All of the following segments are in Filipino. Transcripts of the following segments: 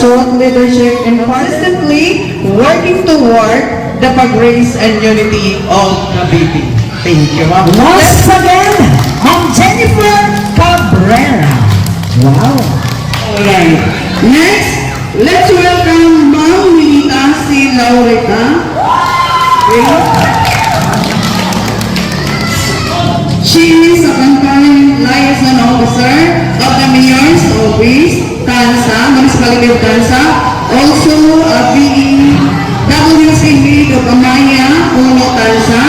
thought leadership and consistently working toward the progress and unity of Cavite. Thank you, ma'am. Once again, Ma'am Jennifer Cabrera. Wow. Alright. Next, let's welcome Ma'am Minita C. Laureta. She is a concurrent liaison officer of the Mayor's Office, Tansa, Municipality of Tansa. Also a BEWC lead of Amaya, Uno, Tansa.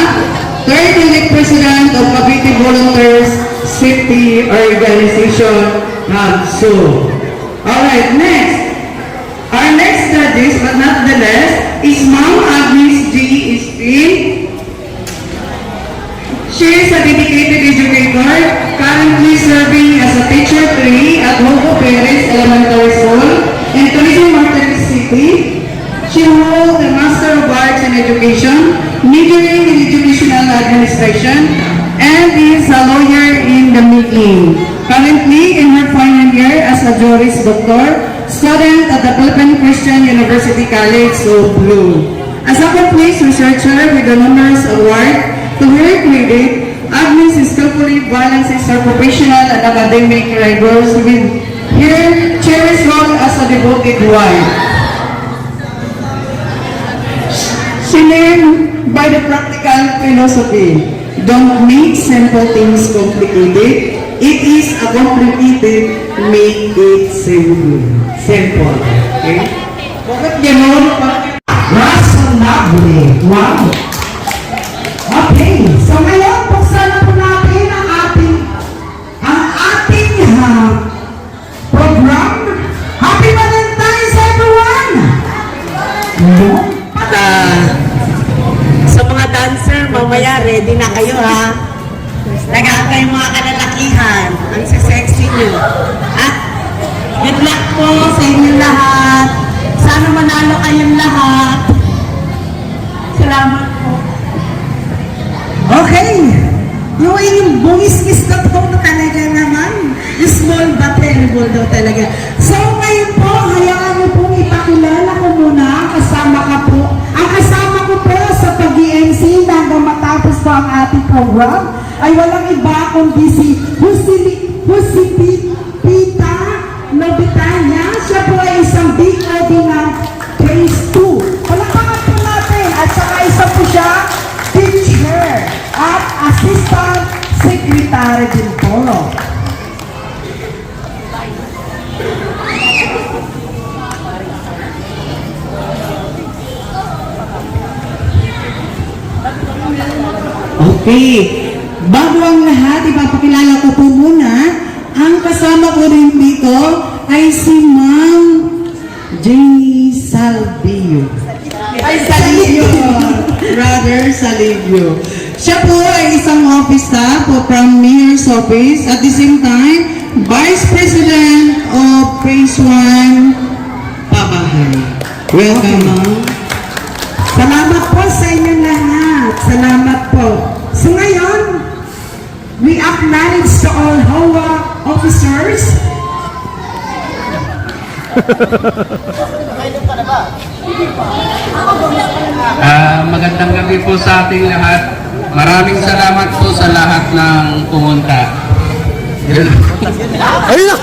Third elect president of Cavite Volunteers Safety Organization, HABSO. Alright, next. Our next judges, but not the least, is Ma'am Agnes G. Espin. She is a dedicated educator, currently serving as a teacher 3 at Hugo Perez Elementary School in Tulisan, Martínez City. She holds a Master of Arts in Education, majoring in Educational Administration, and is a lawyer in the making. Currently in her final year as a Juris Doctor, student at the Philippine Christian University College of Blue. As a complete researcher with a numerous awards to her credit, Agnes skillfully balances her professional and academic rigors with her cherished role as a devoted wife. She learned by the practical philosophy. Don't make simple things complicated. It is a complicated, make it simple. Simple. Okay? Bakit gano'n? Razonable. Wow. Okay. So ngayon, buksan na po natin ang ating program. Happy Valentine's, everyone! Sa mga dancer, mamaya ready na kayo ha. Nag-aantay yung mga kalalakihan. Ang sexy nyo. At good luck po sa inyo lahat. Sana manalo kayong lahat. Salamat po. Okay. Yung bungis-gis na po na talaga naman. Yung small but terrible daw talaga. So ngayon po, hayaan niyo pong ipakilala ko muna. Ang kasama ko po sa pag-EMC hanggang matapos po ang ating program ay walang iba kundi si Pita Nobitanya. Siya po ay isang BOD ng Phase 2. Palakpakan po natin. At saka isa po siya teacher at assistant secretary din po. Okay. Bago ang lahat, ipapakilala ko po muna. Ang kasama ko rin dito ay si Ma'am Jenny Salvio. Ay, Salivio. Brother Salivio. Siya po ay isang office staff from Mayor's Office. At the same time, Vice President of Phase 1, Pabahay. Welcome, Ma'am. Salamat po sa inyo lahat. Salamat po. So ngayon, we acknowledge to all HOA officers. Magandang gabi po sa ating lahat. Maraming salamat po sa lahat ng pumunta. Ayun!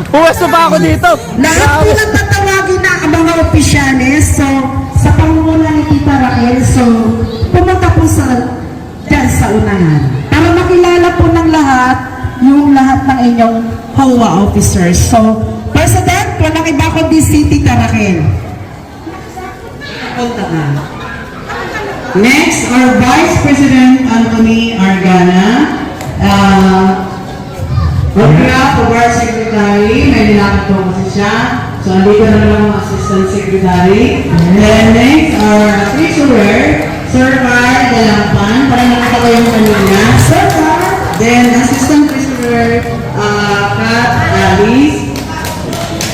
Puwesto pa ako dito! Lahat po lang tatawagin na ang mga opisyalis. So, sa pangunguna ni Tita Raquel, so, pumunta po dyan sa unahan. Para makilala po ng lahat, yung lahat ng inyong HOA officers. So, President, walang iba kundi si Tita Raquel. Punta na. Next, our Vice President Anthony Argana. Behalf of our Secretary, may nilakad po kasi siya. So, andito na lang ang Assistant Secretary. Then next, our Treasurer, Sir Carl Dalampan. Para nakita ko yung kanina. Sir Carl. Then, Assistant Treasurer, Kat Alice.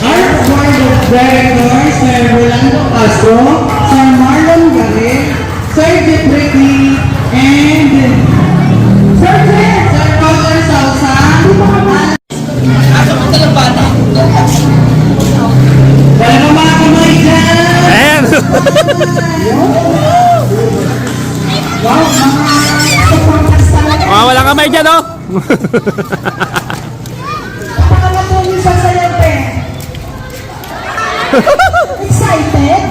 Our Board of Directors, Sir Rolando Castro, Sir Marlon Garret, Sir Jeff Ricky, and Sir Cotter Salsa. Pangalan po yung sasayante. Excited?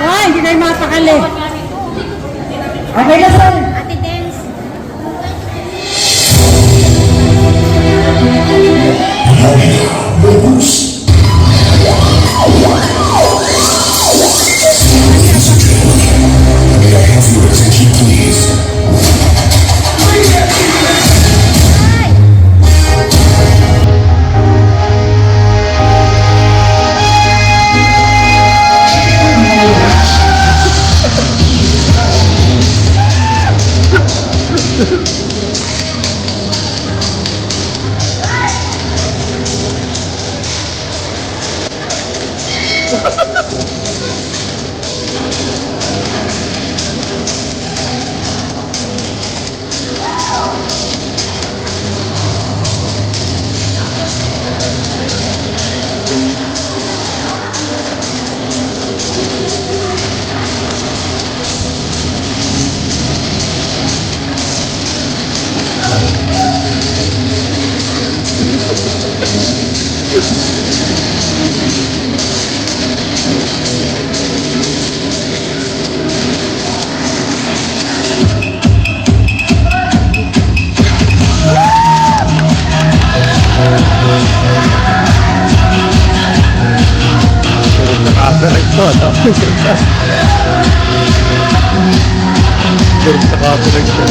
Ay, hindi na yung mapakali. Okay na, sir. Nakaberek to, no? Nakaberek to.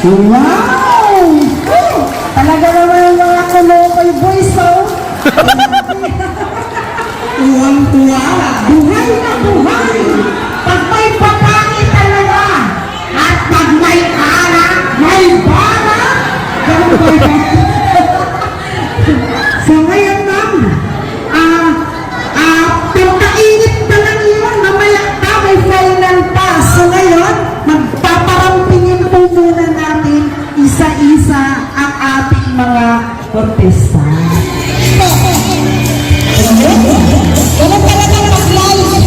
Wow! Talaga naman yung mga kalokoy boys, oh! Tuwang-tuwa! Buhay na buhay! Pag may papangit talaga! At pag may anak, may bala! Ganun ba yun? So ngayon, ma'am, pagkainit pa lang yun, mamaya ka, may final pa. So ngayon, magpaparampingin po muna natin isa-isa ang ating mga kontesta. Ganun talaga mag-live.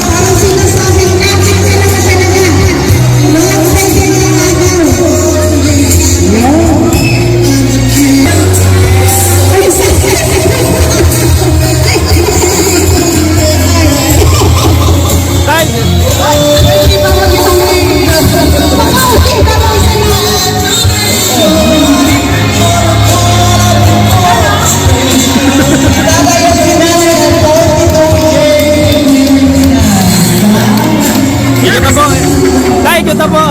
Parang sinasabing epic talaga talaga. Bata po.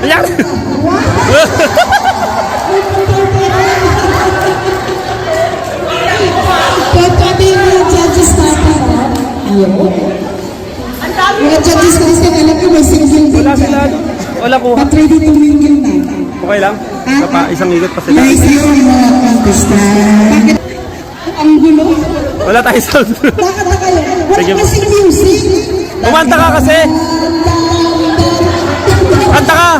Ayan. Pwede yung judges natin. Mga judges natin, alam ko may single din Wala sila. dyan. Wala po. But ready to mingle na. Okay lang? Isang ikot pa sila. Nice yung mga contestant. Bakit? Ang gulo. Wala tayo sound. Bakit na kayo? Wala Sige. kasing music. Kumanta ka kasi. Kanta ka.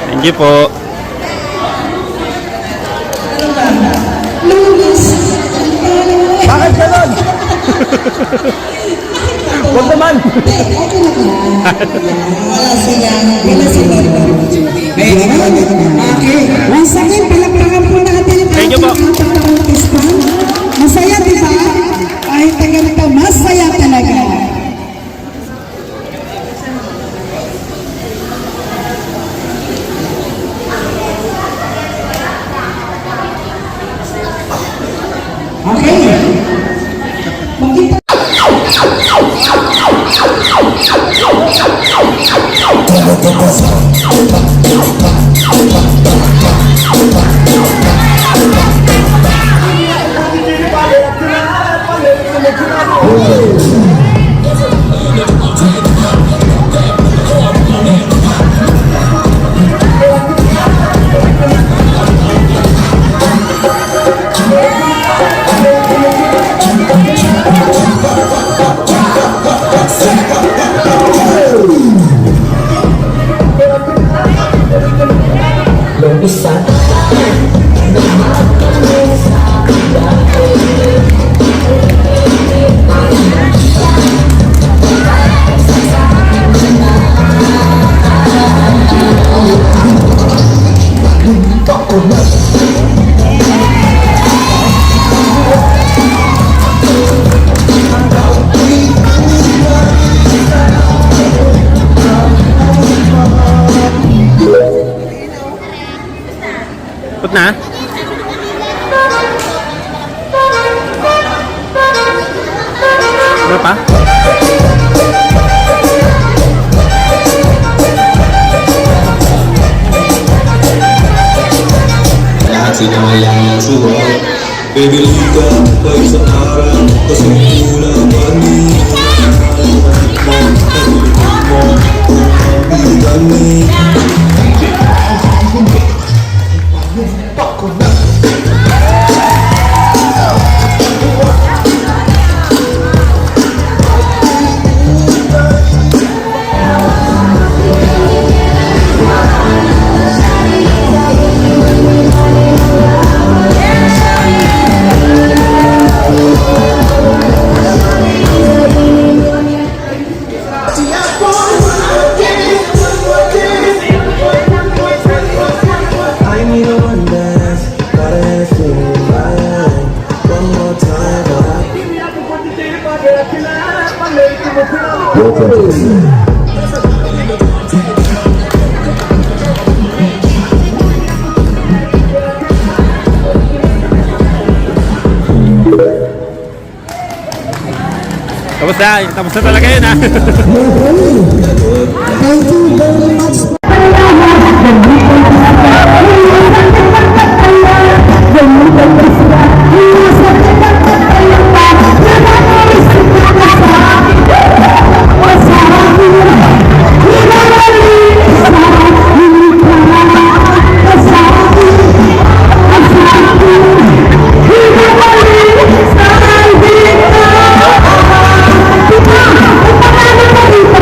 Thank you po. Lunis. Bakit ganon? Huwag naman. Okay na ba? Wala sila. Wala sila. Okay. Once again, palakpakan po natin ang Thank you po. ating contestant. Masaya, di ba? Kahit na ganito, masaya talaga. Okay. Magkita. Put na. Ano pa? Lahat sinayang suwag Pinilig ka pa isang araw Kasi mula pa niya Tapos na talaga yun ha. Thank you very much. Kita, ang pangalan mo dito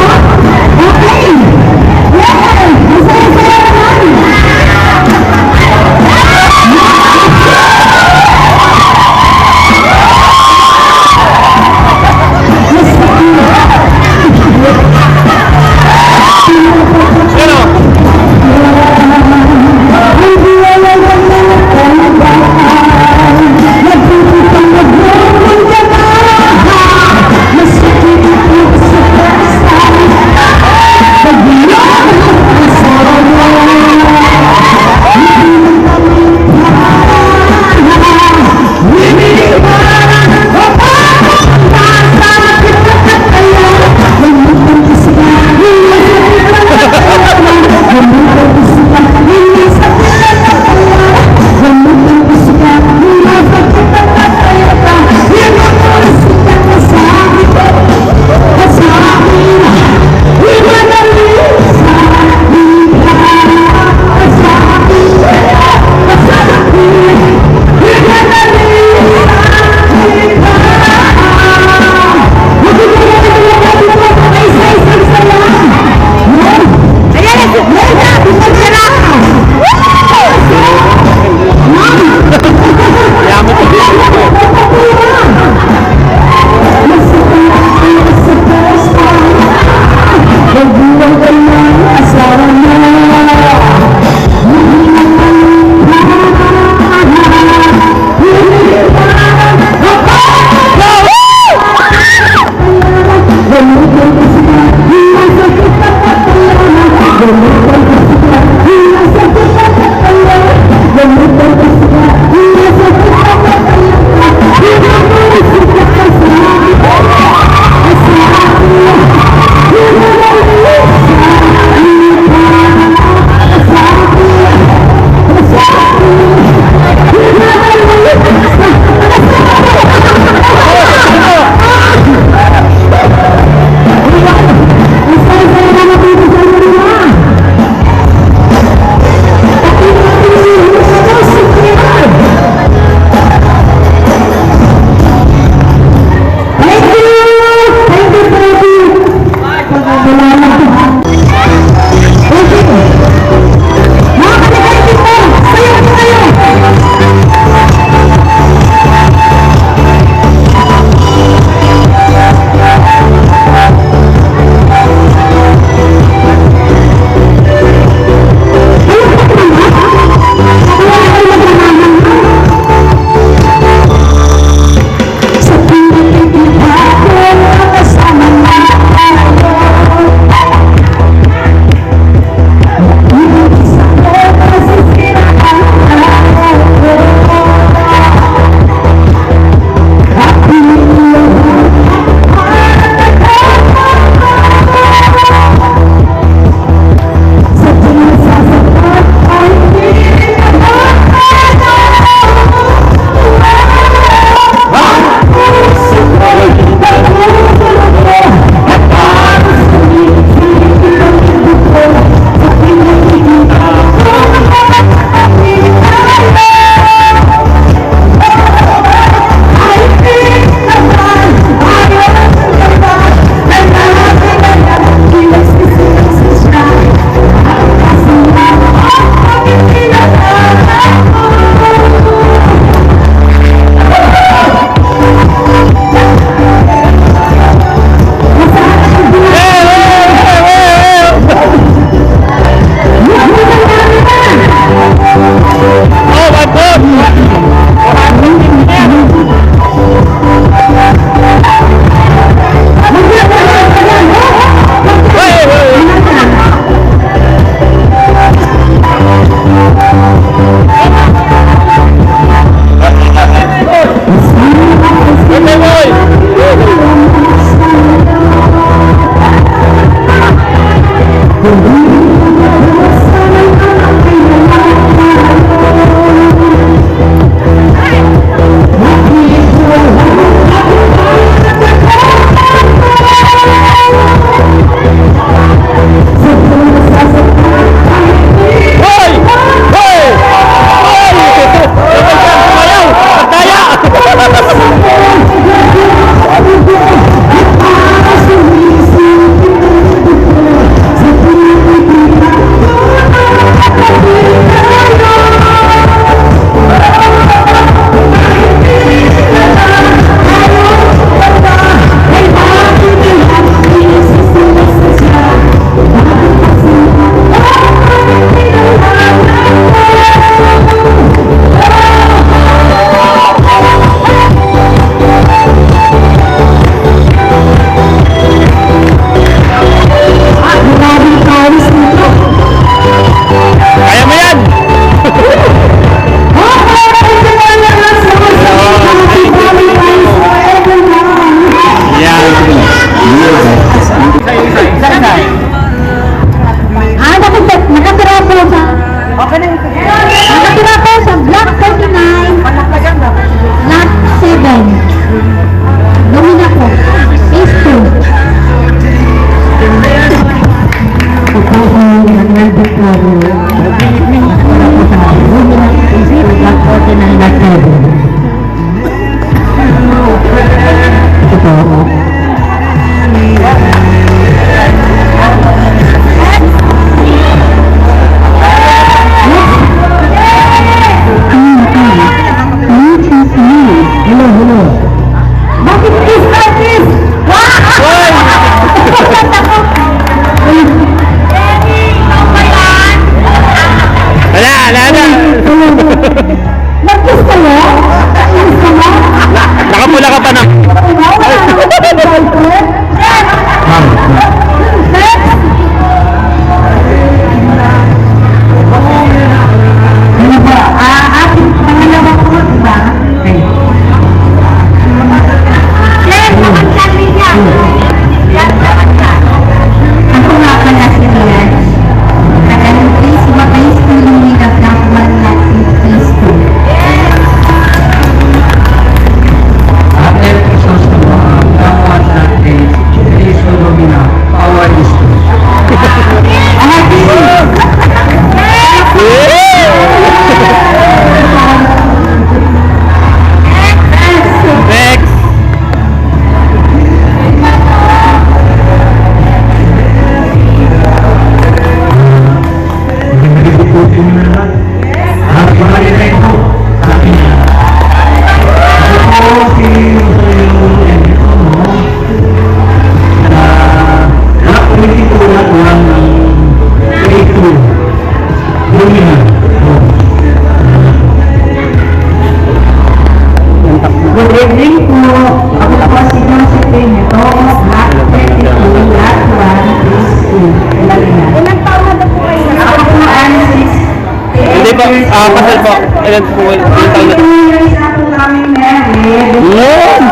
pasal po. Ilan po yung taon na? 2 years na po kami married. Yun!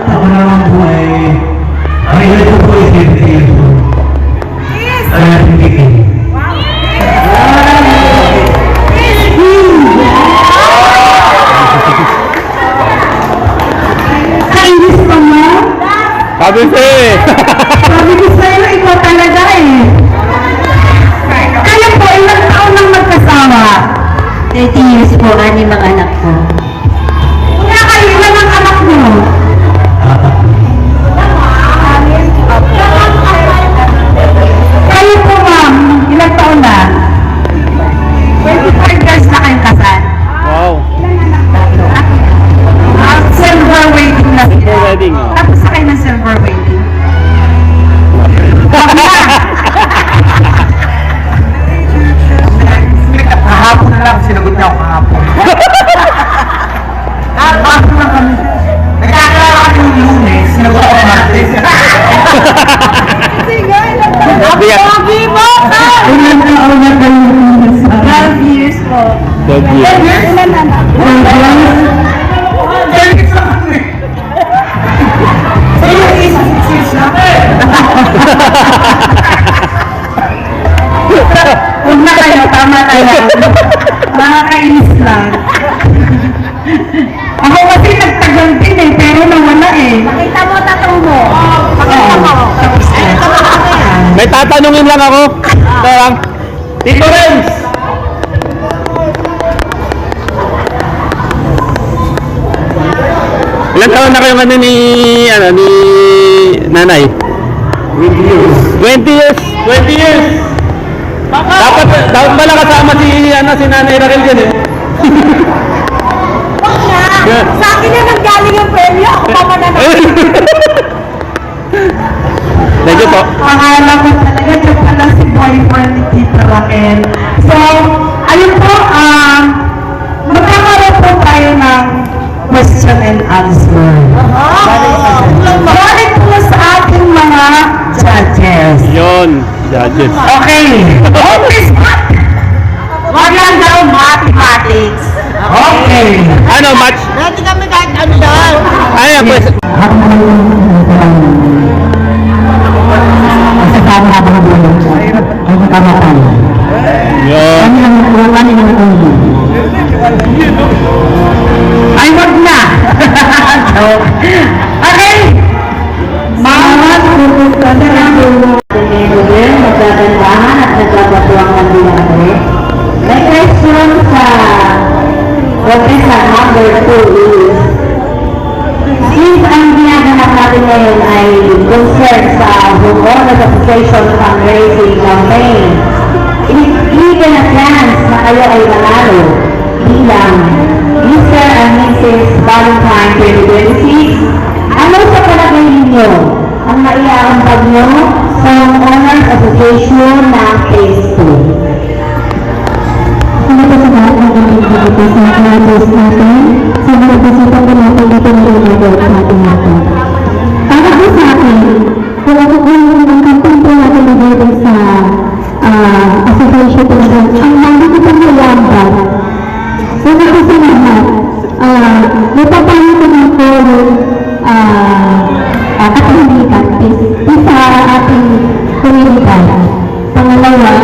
Ako naman po ang edad ko po ay 70 years old. Ay, hindi kayo. Kainis ka mo? Sabi siya eh. Sabi ko sa'yo, ikaw talaga eh. Kayo po, ilang taon nang magkasawa? 30 years po, ani mga anak ko. Kaya kayo, ilan ang anak mo? Kayo po, ma'am, ilang taon na? 25 years na kayong kasal. Wow. Silver waiting na sila. Silver wedding, oh. Tapos na kayo ng silver waiting. Kahapon na lang, sinagot niya ako kahapon. Kahapon lang kami. Nagkakala kami yung Lunes, sinagot ako Martes. Pogi mo ka! Ilan na ako na kayo Lunes? 12 years po. 12 years. Ilan anak? 12 years lang kami. Sa'yo yung isa, 6 years na. Huwag na kayo, tama na yan. Nakakainis lang. Ako kasi nagtagal din eh, pero nawala eh. Pakita mo tatong mo. Pakita mo. Tapos na. May tatanungin lang ako. Ito lang. Tito Renz! Ilan taon na kayo ni nanay? 20 years. 20 years! 20 years! Dapat pala kasama si Nanay Raquel dyan eh. Sa akin na nanggaling yung premyo. Ako pa mananalo. Thank you po. Akala ko talaga yung pala si boyfriend ni Tita Raquel. So, ayun po, magkakaroon po tayo ng question and answer. Balik po sa ating mga judges. Yun, judges. Okay. Always math. Wag lang daw mathematics. Okay. Ano, match? Dati kami kahit ano daw. Ay, pues. Yun. Ay, wag na. Joke. Okay. Mga pupus ka na lang. Magdadandahan at nagkabatuang ng binari. May question sa contestant number 2 is, since ang ginaganap natin ngayon ay concern sa Homeowners Association Fundraising Campaign, given a chance na kayo ay manalo bilang Mr. and Mrs. Valentine 2026, ano sa palagay ninyo ang maiaambag nyo sa Homeowners Association ng Phase 2? Ano po sa lahat ng pagkakita sa class natin, sa mga bisita po natin dito na ginagawa sa ating natin. Para po sa akin, kung ako po yung campaign po natin nagawin sa association po natin, ang mga ko pang mayambag, una po sa lahat, napapano ko na po yung katahimikan sa ating komunidad. Pangalawa,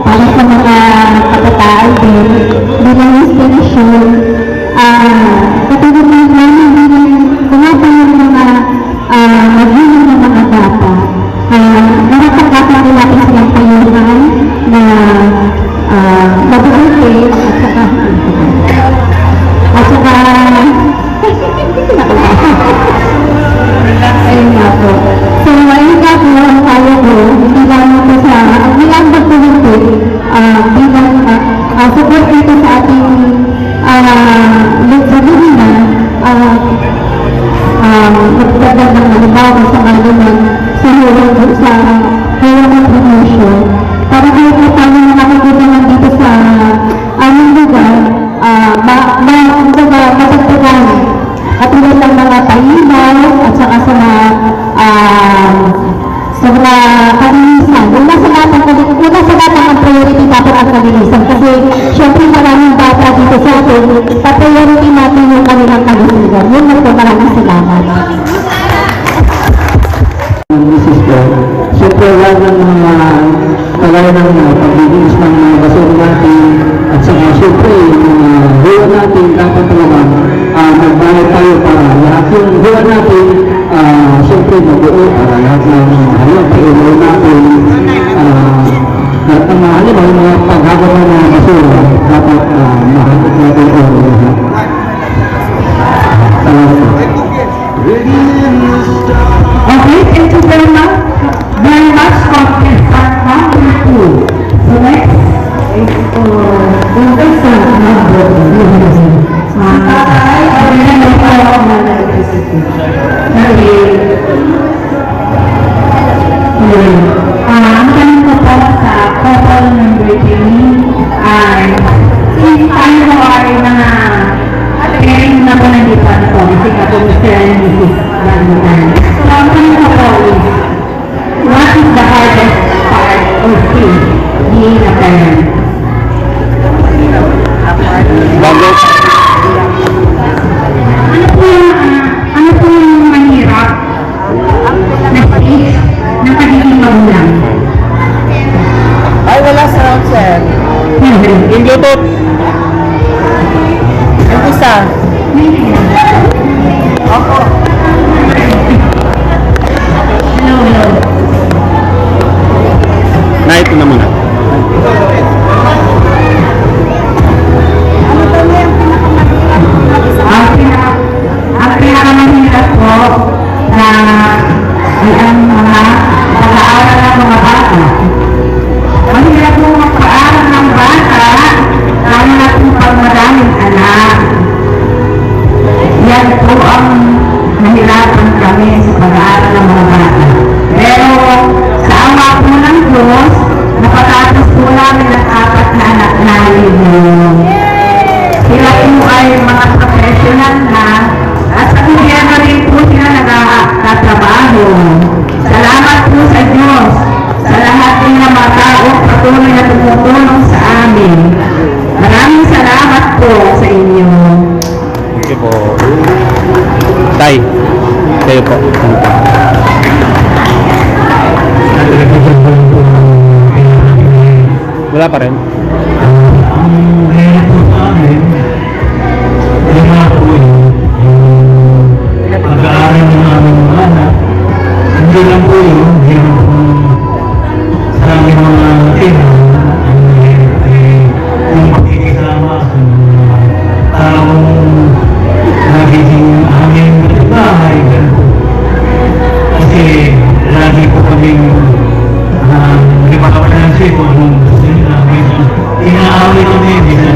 para sa mga kabataan din, bilang inspirasyon, katulad namin bilang bumabang ng mga magulang ng mga bata. Nakakakata nila silang payuhan na mabuti at saka ayun nga po. So, ayun nga po ang kaya ko, hindi lang po sa, bilang magpuluntin, bilang support dito sa ating sa yung kanilang kalusugan. Yun na po, maraming salamat. Mrs. ko, siyempre wala ng mga kagaya ng paglilis ng mga basura natin at saka siyempre yung mga buwan natin dapat talaga magbayad tayo para lahat yung buwan natin siyempre mabuo para lahat ng halimbawa pailaw natin lahat ng mga halimbawa yung mga paghagawa ng mga basura dapat mahanap natin o lahat. Salamat po. Okay, thank you very much contestant number 2. So next is contestant number 2. Tatay, ang tanong ko po sa couple number 3 ay since tayo ay mga pairing na po nandito na po kasi ka po Mr. and Mrs. Valentine. So ang tanong ko po is what is the hardest part of being a parent? Ano po yung mahirap na stage ng pagiging magulang? Ay, wala sound, sir. Yung Bluetooth. Ang isa. Hello. Na ito na muna. Ang pinakamahirap po na ay ang mga pag-aaral ng mga bata. Mahirap po magpaaral ng bata lalo na po pag maraming anak. Yan po ang nahirapan kami sa pag-aaral ng mga bata. Pero sa awa po ng Diyos, napatapos po namin ang 4 na anak namin. Sila po ay mga professional na at sa gobyerno rin po sila nagtatrabaho. Salamat po sa Diyos sa lahat ng mga tao patuloy na tumutulong sa amin. Maraming salamat po sa inyo. Thank you po. Tay, kayo po. Wala pa rin. Pag-aaral ng aming mga anak, hindi lang po yun, hirap po sa aming mga ina, yung pagkikisama sa mga taong nagiging aming bahay, ganun po. Kasi lagi po kaming lipapanansi po nung gusto nila, minsan inaaway kami, minsan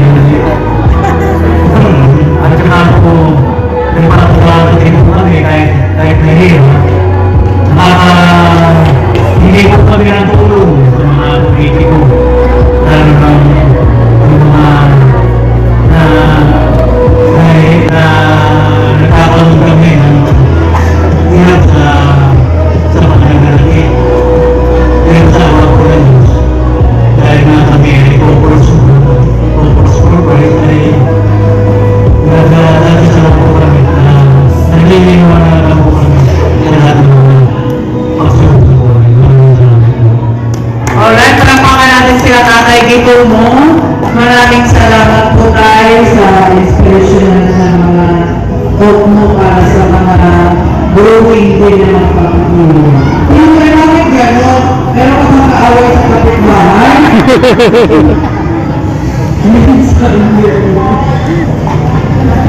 at saka po nagpapagawa din po kami kahit nahihirap. Hindi po kami ng tulong sa mga politiko. Lalo ng mga nagkakaroon kami ng hirap sa mga nagalaki. Hirap sa awa po ng Diyos. Dahil nga kami ay corporate ay dati sa po kami na nagliliwanag na po kami sa lahat ng mga pagsunod sa buhay. Alright, palakpakan natin sila Tatay Gito mo. Maraming salamat po tayo sa inspirational na mga talk mo para sa mga growing din na mga pagkakulo. Hindi mo rin namin gano'n, pero kung makaaway sa kapitbahay,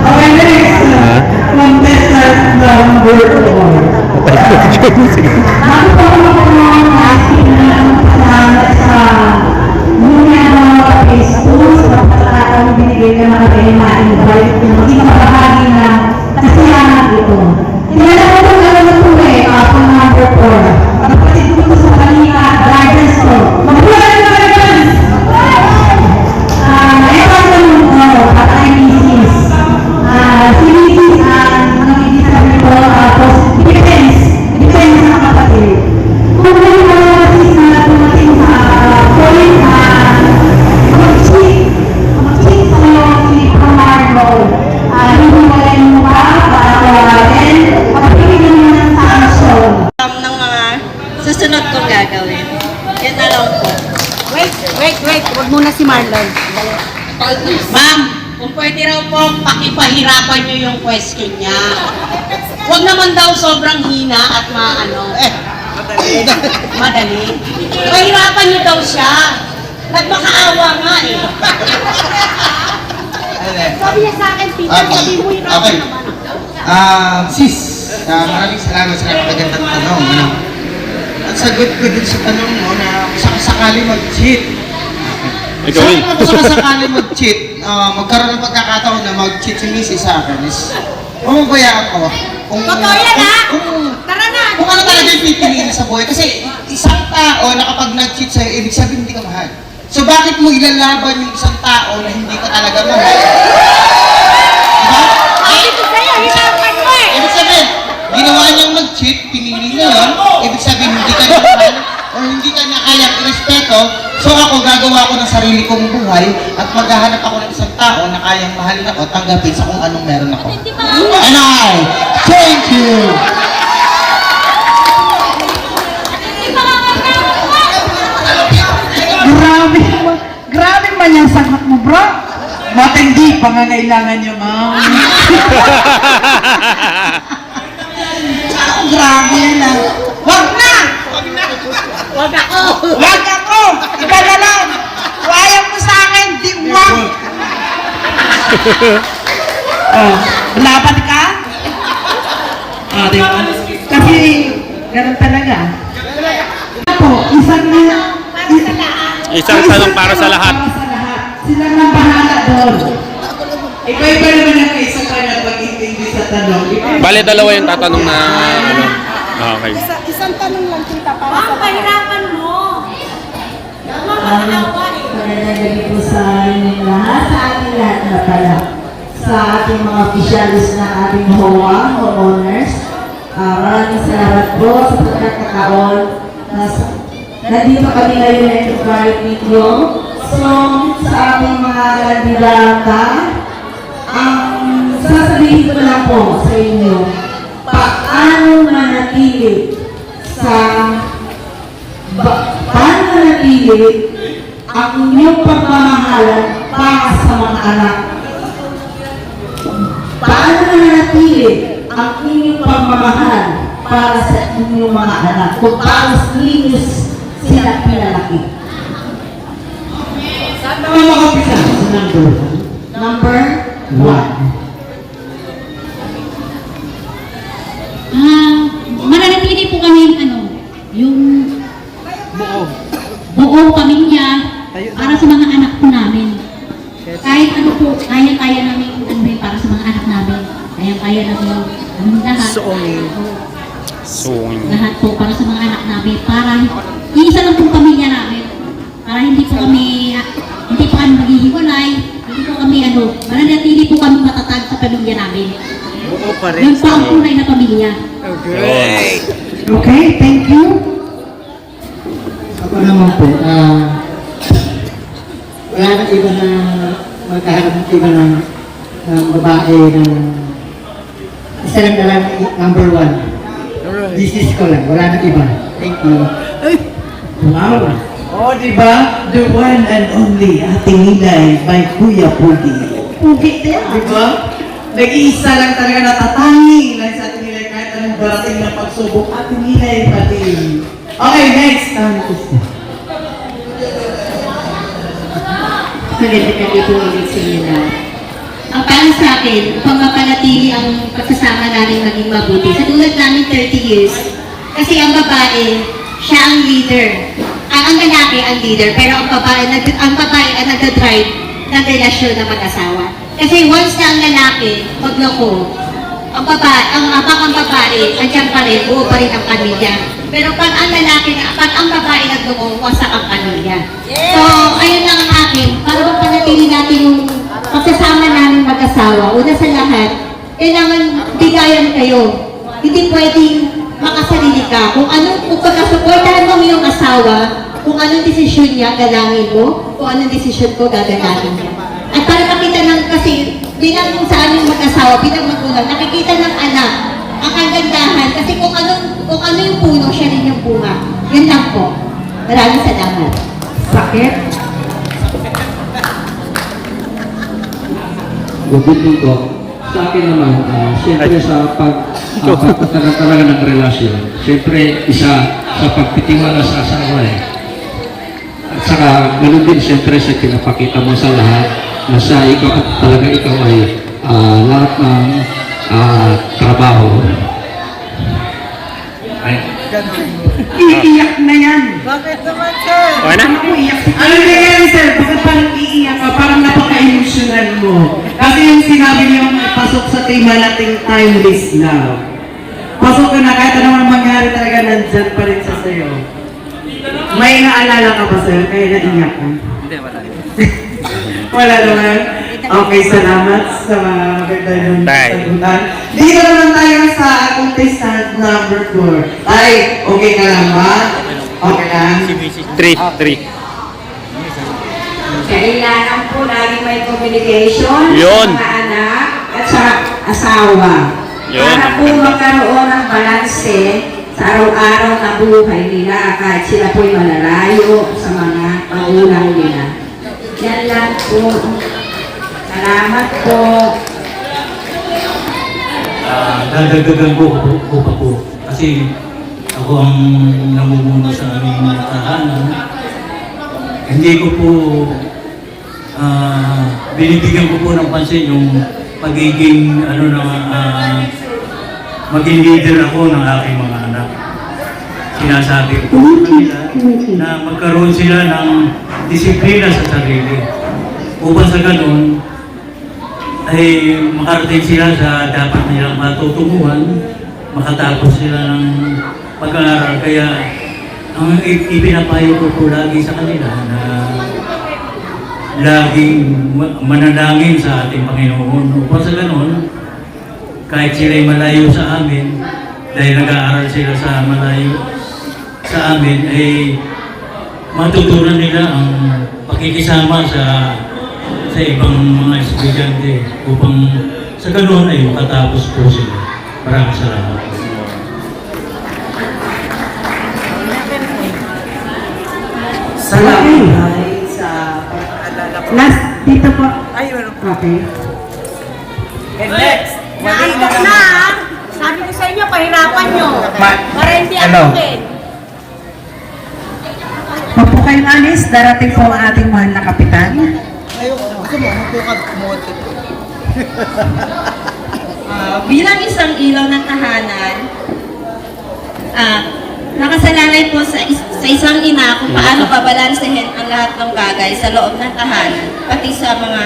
okay, next. Contestant number 4. Ako po ako ng asking ng kasama sa muna mga schools sa pagkakataon binigay na mga kayo na-invite kung maging makahagi na kasiyahan ito. Kilala ko kung alam na po pang number 4. Kapatid ko sa kanina, Garden Store. Mabuhay na mga guys! Ito ang tanong ko, patay misis. Si misis, nakikita kami po, depends sa kapatid. Kung may mga misis na tumating sa point mag-cheat sa yung primary role, hindi mo Marlon. Ma'am, kung pwede raw po, pakipahirapan niyo yung question niya. Huwag naman daw sobrang hina at madali. Pahirapan niyo daw siya. Nagmakaawa nga eh. Sabi niya sa akin, teacher, sabi mo hirapan naman ako. Sis, maraming salamat sa napakagandang tanong. At sagot ko dun sa tanong mo na kung sakali mag-cheat. Sabi mo kung sakali mag-cheat, magkaroon ng pagkakataon na mag-cheat si Mrs. sa akin is, mamabaya ako. Totoo yan, ha? Tara na! Kung ano talaga yung pipiliin sa buhay. Kasi isang tao na kapag nag-cheat sa'yo, ibig sabihin hindi ka mahal. So bakit mo ilalaban yung isang tao na hindi ka talaga mahal? Diba? Ibig sabihin, ginawa niyang mag-cheat, pinili niya yun, ibig sabihin hindi ka niya mahal o hindi ka niya kayang irespeto, so ako gagawa ko ng sarili kong buhay at maghahanap ako ng isang tao na kayang mahalin ako, tanggapin sa kung anong meron ako. And I thank you! Grabe man yung sagot mo, bro. Matindi, pangangailangan niyo, ma'am. Grabe lang. Wag na! Wag ako! Wag ako! Iba na lang! Ayaw mo sa akin, di wag! Laban ka? Di ba? Kasi, ganun talaga. Ako, Isang tanong para sa lahat. Sila nang bahala doon. Iba-iba naman ang kaisa pa na pag-intindi sa tanong. Bale, dalawa yung tatanong na ano. Okay. Isang tanong lang kita para sa pahirapan mo. Magandang gabi po sa inyong lahat, sa ating lahat na pala. Sa ating mga officials na ating HOA, homeowners. Maraming salamat po sa pagkakataon na nandito kami ngayon na invite ninyo. So, sa ating mga kandidata, ang sasabihin ko lang po sa inyo, paano manatili ang inyong pagmamahalan para sa mga anak. Paano manatili ang inyong pagmamahal para sa inyong mga anak kung paano ninyo sila pinalaki. Saan naman makapisa? Sa Number 1. Mananatili po kami yung buong pamilya para sa mga anak po namin. Kahit ano po, kaya-kaya namin para sa mga anak namin. Kaya-kaya namin lahat. Lahat po para sa mga anak namin. Para iisa lang pong pamilya namin. Para hindi po kami maghihiwalay. Hindi po kami mananatili po kami matatag sa pamilya namin. Yun po ang tunay na pamilya. Okay, thank you. Ako naman po, wala na iba na magkaharap ng iba ng babae ng isa lang na lang number 1. This is ko lang, wala na iba. Thank you. Wow! Oh, di ba? The one and only Ating Nilay by Kuya Pugi. Pugi din. Di ba? Nag-iisa lang talaga natatangi lang sa Ating Nilay kahit anong darating na pagsubok. Ating Nilay pa din. Okay, next. Maganda kami po ulit sa inyo lahat. Ang para sa akin, upang mapanatili ang pagsasama namin maging mabuti. Sa tulad namin 30 years, kasi ang babae, siya ang leader. Ang lalaki ang leader, pero ang babae ang nagdadrive ng relasyon ng mag-asawa. Kasi once na ang lalaki magloko, ang babae, andyan pa rin, buo pa rin ang pamilya. Pero pag ang babae nagloko, wasak ang pamilya. So, ayun lang ang akin, para mapanatili natin yung pagsasama namin mag-asawa. Una sa lahat, kailangan bigayan kayo. Hindi pwedeng makasarili ka. Kung pagkasuportahan mo yung asawa, kung anong desisyon niya, galangin mo. Kung anong desisyon ko, gagalangin niya. At para makita kasi bilang sa aming mag-asawa, bilang magulang, nakikita ng anak ang kagandahan. Kasi kung ano yung puno, siya rin yung bunga. Yun lang po. Maraming salamat. Sakit. good evening po. Sa akin naman, siyempre sa pagtatalaga ng relasyon, siyempre isa sa pagtitiwala sa asawa eh. At saka ganun din siyempre sa pinapakita mo sa lahat na sa ikaw at talaga ikaw ay lahat ng trabaho. Ay, Iiyak na yan. Bakit naman, sir? Okay na? Ako iyak. Ano nangyayari, sir? Bakit parang iiyak ka? Parang napaka-emotional mo. Kasi yung sinabi niyo, pasok sa tema nating timeless love. Pasok ka na, kahit anong mangyari talaga, nandyan pa rin sa sayo. May naalala ka ba, sir? Kaya naiyak ka? Hindi, wala. Wala naman. Okay, salamat sa mga magandang Bye. sagutan. Dito naman tayo sa contestant number 4. Ay, okay ka lang ba? Okay lang? 3. Kailangan po lagi may communication Yun. sa mga anak at sa asawa. Yun. Para po magkaroon ng balanse sa araw-araw na buhay nila kahit sila po'y malalayo sa mga magulang nila. Yan lang po. Salamat po. Dadagdagan ko pa po. Kasi ako ang namumuno sa aming tahanan. Hindi ko po binibigyan ko po ng pansin yung pagiging maging leader ako ng aking mga anak. Sinasabi ko po sa kanila na magkaroon sila ng disiplina sa sarili. Upang sa ganun, ay makarating sila sa dapat nilang matutunguhan, makatapos sila ng pag-aaral. Kaya ang ipinapayo ko po lagi sa kanila na laging manalangin sa ating Panginoon. Upang sa ganun, kahit sila'y malayo sa amin, dahil nag-aaral sila sa malayo sa amin, ay matutunan nila ang pakikisama sa ibang mga estudyante upang sa ganun ay makatapos po sila. Maraming salamat. Salamat sa pag-alala ko. Last, dito po. Ay, meron po. Okay. And next, Naantok na ha? Sabi ko sa inyo, pahirapan nyo. Para hindi antukin. Huwag po kayong alis, darating po ang ating mahal na kapitan. Bilang isang ilaw ng tahanan, nakasalalay po sa isang ina kung paano babalansehin ang lahat ng bagay sa loob ng tahanan, pati sa mga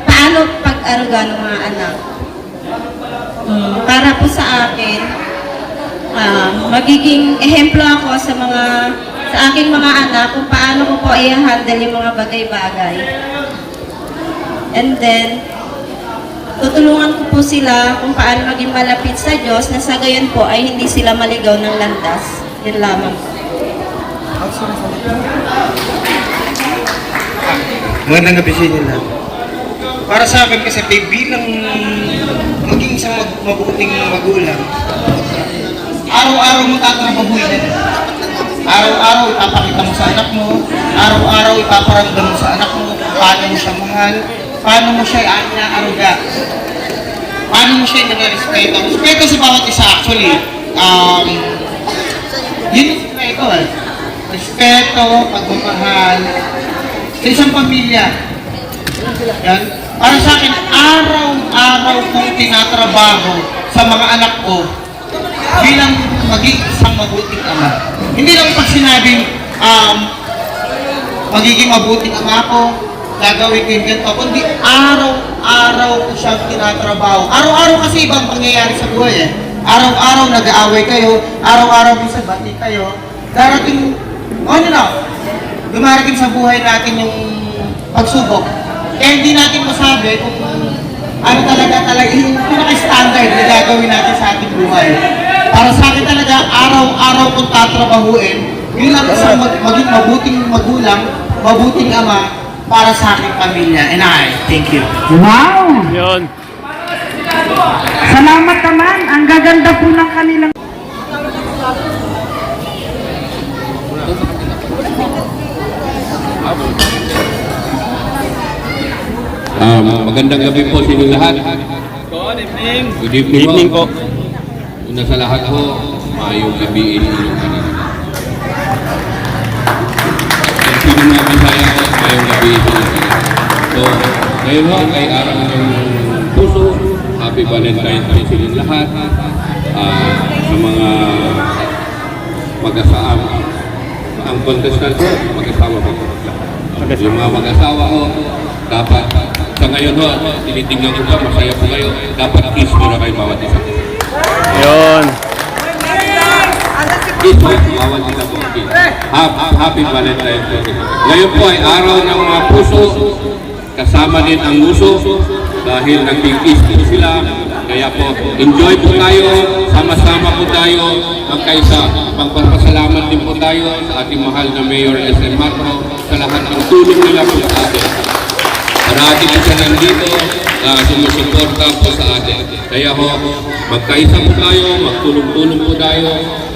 paano pag-aruga ng mga anak. Para po sa akin, magiging ehemplo ako sa aking mga anak kung paano ko po i-handle yung mga bagay-bagay. And then, tutulungan ko po sila kung paano maging malapit sa Diyos na sa gayon po ay hindi sila maligaw ng landas. Yan lamang po. Magandang gabi sa inyo lahat. Para sa akin kasi bilang maging isang mabuting magulang, araw-araw mo tatrabahuin yan. Araw-araw ipapakita mo sa anak mo, araw-araw ipaparamdam mo sa anak mo, paano mo siya mahal, paano mo siya inaaruga, paano mo siya nare-respeto. Respeto sa bawat isa actually. Yun yung respeto eh. Respeto, pagmamahal, sa isang pamilya. Yan. Para sa akin, araw-araw kong tinatrabaho sa mga anak ko bilang maging isang mabuting ama. Hindi lang pag sinabing magiging mabuting ama ko, gagawin ko yung ganito, kundi araw-araw ko siyang tinatrabaho. Araw-araw kasi ibang pangyayari sa buhay eh. Araw-araw nag-aaway kayo, araw-araw minsan bati kayo. Darating, dumarating sa buhay natin yung pagsubok. Kaya hindi natin masabi kung ano talaga yung pinaka-standard na gagawin natin sa ating buhay. Para sa akin talaga, araw-araw kong tatrabahuin, yun lang isang maging mabuting magulang, mabuting ama para sa aking pamilya. And I thank you. Wow! Yun. Salamat naman. Ang gaganda po ng kanilang... Magandang gabi po sa inyong lahat. Good evening po. Una sa lahat po, maayong gabi inyong kanina. Sino mga Bisaya po, maayong gabi inyong kanina. So, ngayon ho, kay araw ng puso, happy Valentine's Day sa inyong lahat. Sa mga mag-asawa, ang contestant ko, mag-asawa po. Yung mga mag-asawa ko, dapat sa ngayon ho, tinitingnan ko ba, masaya po kayo, dapat kiss mo na kayo bawat isa. Yun. Kiss mo, bawat isa po. Happy Valentine's Day. Ngayon po ay araw ng mga puso, kasama din ang nguso, dahil nagkikiss din sila. Kaya po, enjoy po tayo, sama-sama po tayo, magkaisa. Pagpapasalamat din po tayo sa ating mahal na Mayor SM Marco sa lahat ng tulong nila po sa atin. Marami po siya nandito na sumusuporta po sa atin. Kaya ho, magkaisa po tayo, magtulong-tulong po tayo,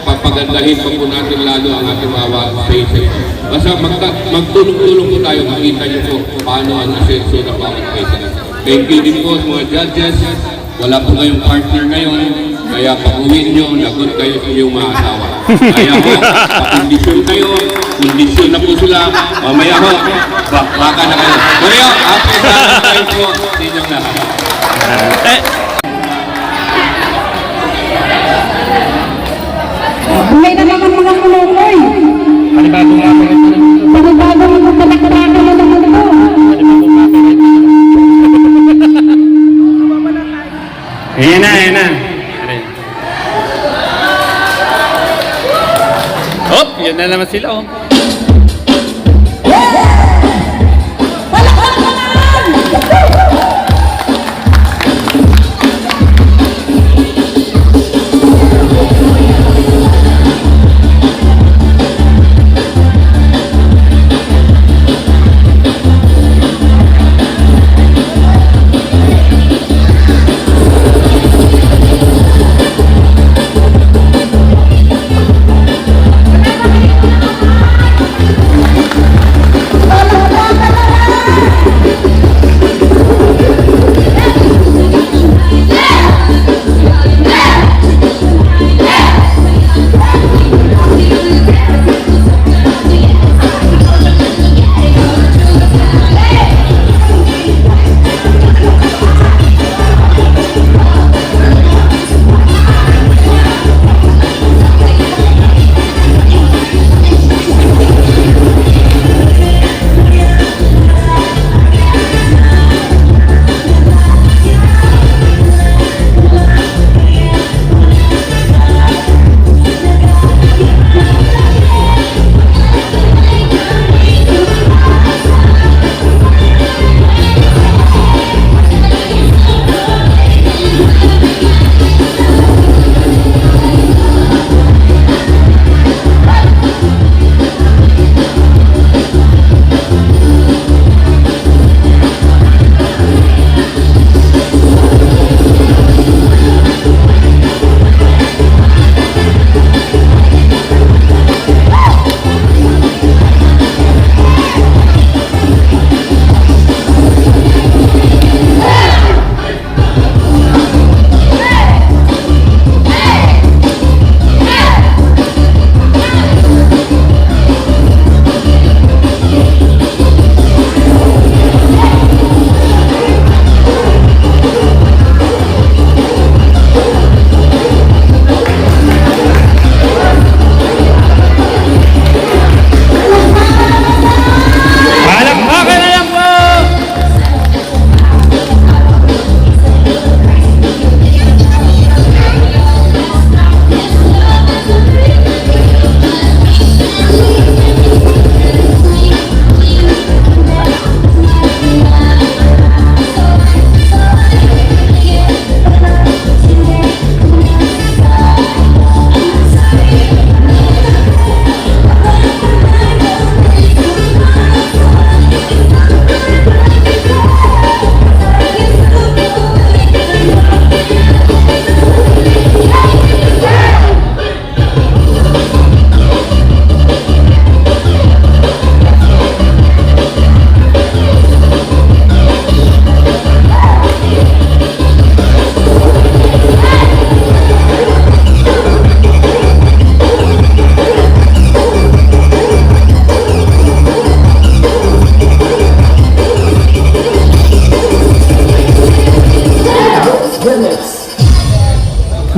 papagandahin pa po natin lalo ang ating mga faces. Basta magtulong-tulong po tayo, makita niyo po paano ang asenso na bawat faces. Thank you din po sa mga judges. Wala po kayong partner ngayon, kaya pag-uwi nyo, lagot kayo sa inyong mga asawa. Kaya ho, pakondisyon kayo, kondisyon na po sila, mamaya ho, baka na kayo. Kaya, happy Valentine's po sa inyong lahat. May na naman mga kulukoy. Panibagong mga Panibagong magpapalakalakan na naman ito. Ayan na. Oh, yan na naman sila, oh.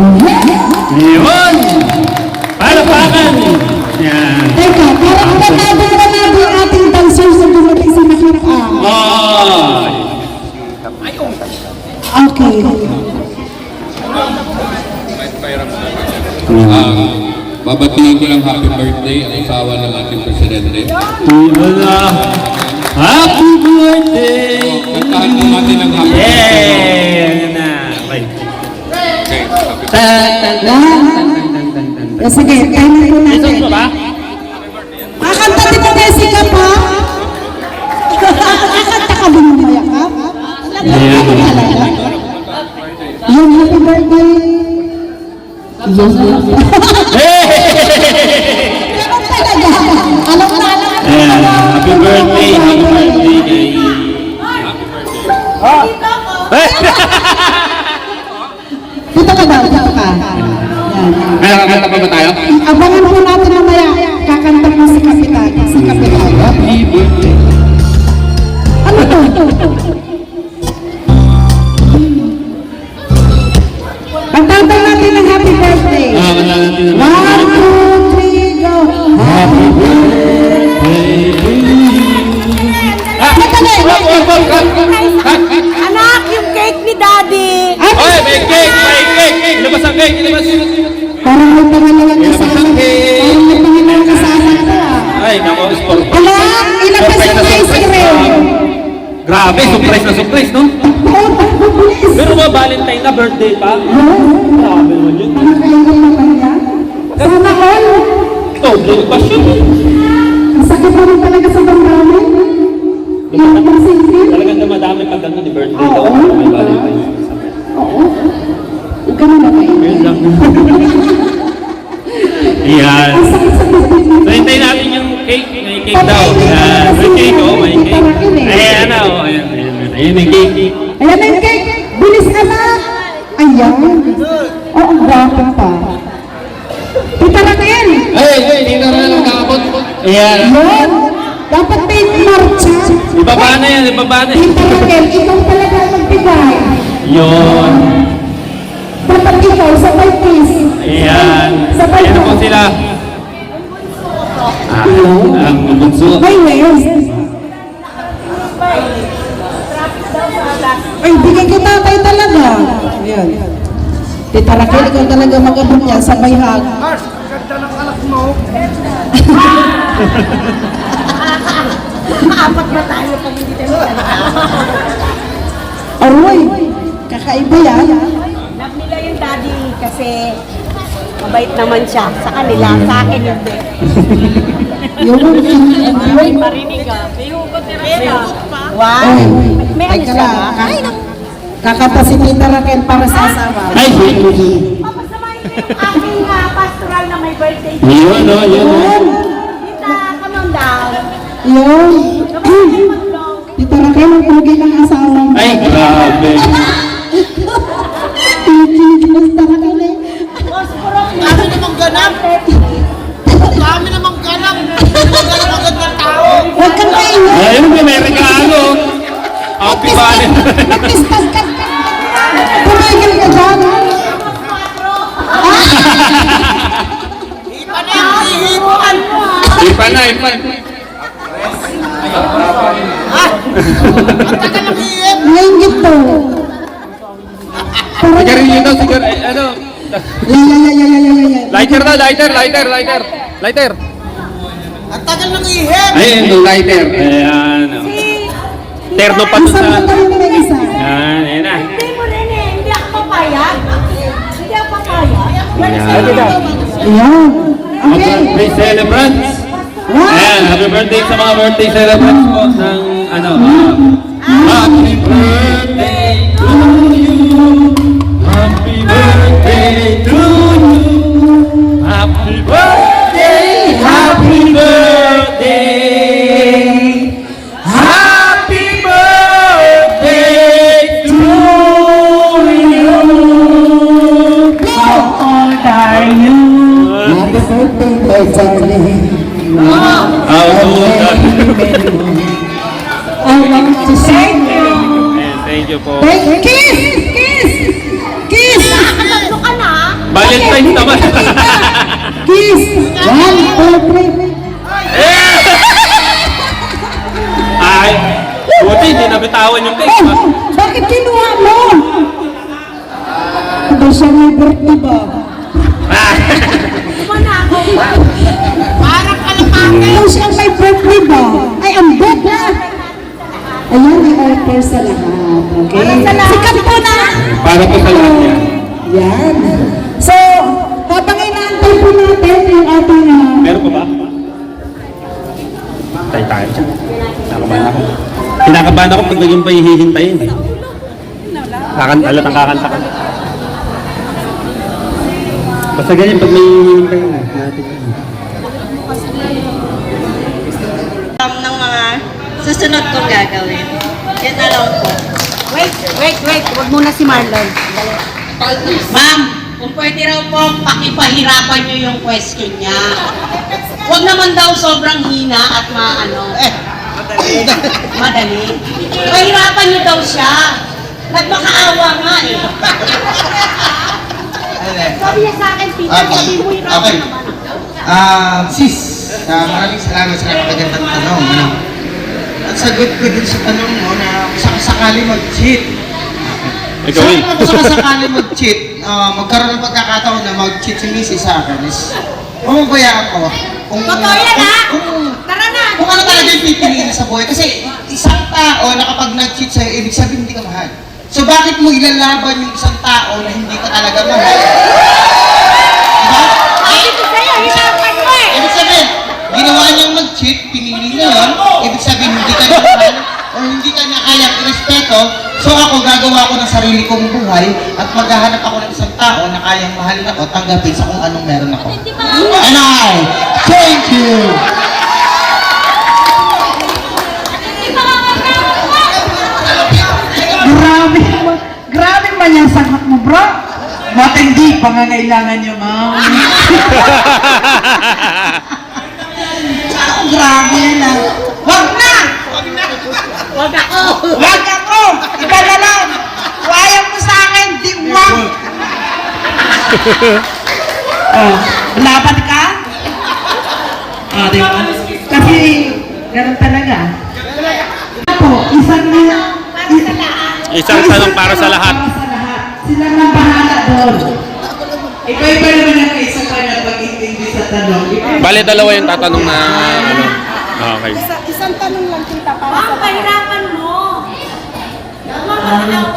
Yun! Palapakan! Yan. Teka, parang panado yung ating dancers na dumating sa nakaraan. Oh! Okay. Babatiin ko lang happy birthday ang asawa ng ating presidente. Wala. Happy birthday! Kantahan po natin ang happy birthday. Yay! Yan na. Okay. Okay, happy birthday. Sige, timer po natin. Jesus mo ba? Kakanta din mo, Jessica, pa? Kakanta ka din mamaya ka? Yeah. Yung happy birthday. Yes, yes. Ganun talaga. Alam na, alam na. Ayan. Happy birthday. Happy birthday kay... Dito ka daw, dito ka. Yan. Nakakanta pa ba tayo? Abangan po natin mamaya. Kakanta mo si Kapitan. Si Kapitan. Happy birthday. Ano to? Pagtantay natin ng happy birthday. Wala natin na. 1, 2, 3, go. Happy Anak, yung cake ni Daddy. Oy, may cake! May cake! Ilabas ang cake! Ilabas! Parang may pangalan kasama. Parang may pangalan kasama ko ah. Ay, nako, sport. Ala, ilabas ang ice cream. Grabe, surprise na surprise, no? Pero ba, Valentine na, birthday pa? Grabe naman yun. Ano kayo naman yan? Sana all. Doble pa siya. Ang sakit naman talaga sa damdamin. Yung pagsisip. Talagang na madami pag ano ni birthday daw. May Valentine. Oo. Ganun na kayo. Yun lang. Ayan. Ang sakit sa damdamin. So, hintayin natin yung cake. May cake daw. Ayan. May cake, oh. May cake. Ayan na, oh. Ayan, ayan. Ayan, may cake. Ayan na yung cake. Bilis anak. Ayan. Oo, ang gwapo pa. Tita Raquel. Ay, dito na lang kakapot. Ayan. Yun. Dapat may marcha. Ibaba na yan, ibaba na. Tita Raquel, ikaw talaga ang magbigay. Yun. Dapat ikaw, sabay please. Ayan. Sabay Ayan na po sila. Ang bunso. May ways. Ay, bigay kita tatay talaga. Ayan. Tita Raquel, ikaw talaga mag-abot niya, sabay hag. Mars, ganda ng anak mo. Apat ba tayo pag hindi tayo Aroy, kakaiba yan. Love nila yung Daddy kasi mabait naman siya sa kanila, sa akin hindi. Ay, marinig ah. May hugot pa. Wow. May ano Teka siya? lang, kakanta si Tita Raquel para sa asawa. Ay, Papasamahin ko yung aking pastoral na may birthday. yun, oh, yun. Tita, come on down. Yun. Tita Raquel, ang pugi ng asawa mo. Ay, grabe. Tita Raquel eh. Kami namang ganap. Kami namang ganap. Magandang tao. Huwag kang kainin. Ayun, may regalo. Happy Valentine. Mag-discuss ka. Tumigil ka dyan. Hihipuan mo. Ipan na, ipan. Ang tagal ng hihip. Nainggit to. Sigarilyo daw, ano? Lighter daw, lighter. Ang tagal ng hihip. Ayun, yung lighter. Ayan. Terno pa to Isang sa... pa tayo na isa. Ayan, ayan na. Hindi mo rin eh, hindi ako papayag. Hindi ako papayag. Ayan. Okay. Birthday celebrants. Ayan, happy birthday sa mga birthday celebrants po ng ano. Happy birthday to you. Happy birthday to you. Happy birthday. Happy birthday. Happy birthday to you. How old are you? Happy birthday, my darling. How old are you? I want to say Thank you po. kiss! Kiss! Kiss! Nakatatlo ka na. bitawan yung cake, ha? Bakit kinuha mo? Ito siya may birthday ba? Parang kalapate. Ito siya may birthday ba? Ay, ang bed na! Ayan, i-offer sa lahat. Okay? Sikat po na! Para po sa lahat yan. Yan. So, habang inaantay po natin yung ating Meron pa ba? Tayo tayo siya. Kinakabahan ako. Kinakabahan ako pag naging pa hihintayin. Alat ang kakanta ka. Basta ganyan pag may hihintayin. Ng mga susunod kong gagawin. Yan na lang po. Wait. Huwag muna si Marlon. Ma'am, kung pwede raw po, pakipahirapan nyo yung question niya. Huwag naman daw sobrang hina at madali. Pahirapan nyo daw siya. Nagmakaawa nga eh. Sabi niya sa akin, Peter, sabi mo yung Okay. Sis, maraming salamat sa napakagandang tanong. At sagot ko din sa tanong mo na kung sakali mag-cheat. Ikaw Sa rin. akin kung sakali mag-cheat, magkaroon ng pagkakataon na mag-cheat si Mrs. sa akin is mamabaya ako. Totoo yan, ha? Tara na! Kung ano talaga yung pipiliin sa buhay. Kasi isang tao na kapag nag-cheat sa'yo, ibig sabihin hindi ka mahal. So bakit mo ilalaban yung isang tao na hindi ka talaga mahal? Diba? Ito sa'yo, hirapan mo eh! Ibig sabihin, ginawa niyang mag-cheat, pinili niya yun, ibig sabihin hindi ka niya mahal o hindi ka niya kayang irespeto, so ako gagawa ko ng sarili kong buhay at maghahanap ako ng isang tao na kayang mahalin ako, tanggapin sa kung anong meron ako. And I thank you! Grabe man yung sagot mo, bro. Matindi pangangailangan niyo, ma'am. Grabe yan ah. Wag na! Huwag ako! Wag ako! Iba na lang! Wayang mo sa akin, di wag! Oh, laban ka? Ah, di ba? Kasi, ganun talaga. Ako, Isang tanong para sa lahat. Sila nang bahala doon. Iba-iba naman ang isa pa na pag-intindi sa tanong. Bale, dalawa yung tatanong na ano. Okay. Isang tanong lang kita para sa pahirapan mo! Magandang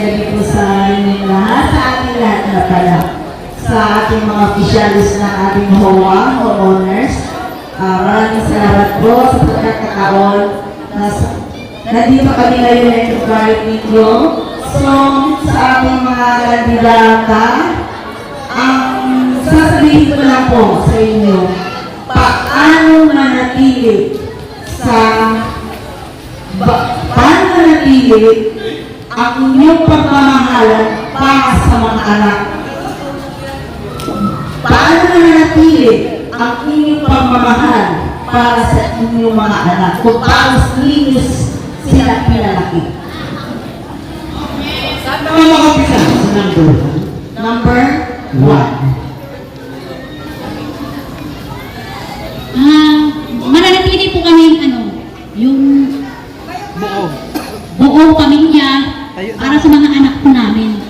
gabi po sa inyong lahat, sa ating lahat na pala. Sa ating mga officials ng ating HOA, homeowners. Maraming salamat po sa pagkakataon na nandito kami ngayon na invite ninyo. So, sa ating mga kandidata, sasabihin ko lang po sa inyo, paano manatili ang inyong pagmamahalan para sa mga anak. Paano manatili ang inyong pagmamahal para sa inyong mga anak kung paano ninyo sila pinalaki. Mag-umpisa sa Number 1. Mananatili po kami yung buo pamilya para sa mga anak po namin.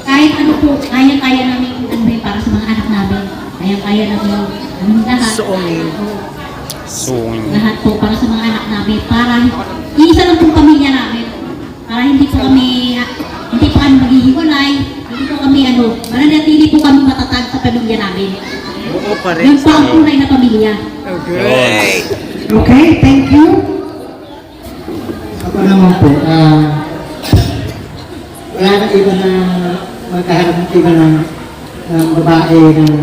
Kahit ano po, kaya-kaya namin para sa mga anak namin. Kaya-kaya namin lahat. Lahat po para sa mga anak namin. Para iisa lang po pamilya namin. Para hindi po kami maghihiwalay. Hindi po kami mananatili po kami matatag sa pamilya namin. Yung po ang tunay na pamilya. Okay, thank you. Ako naman po, wala nang iba na magkaharap ng iba ng babae ng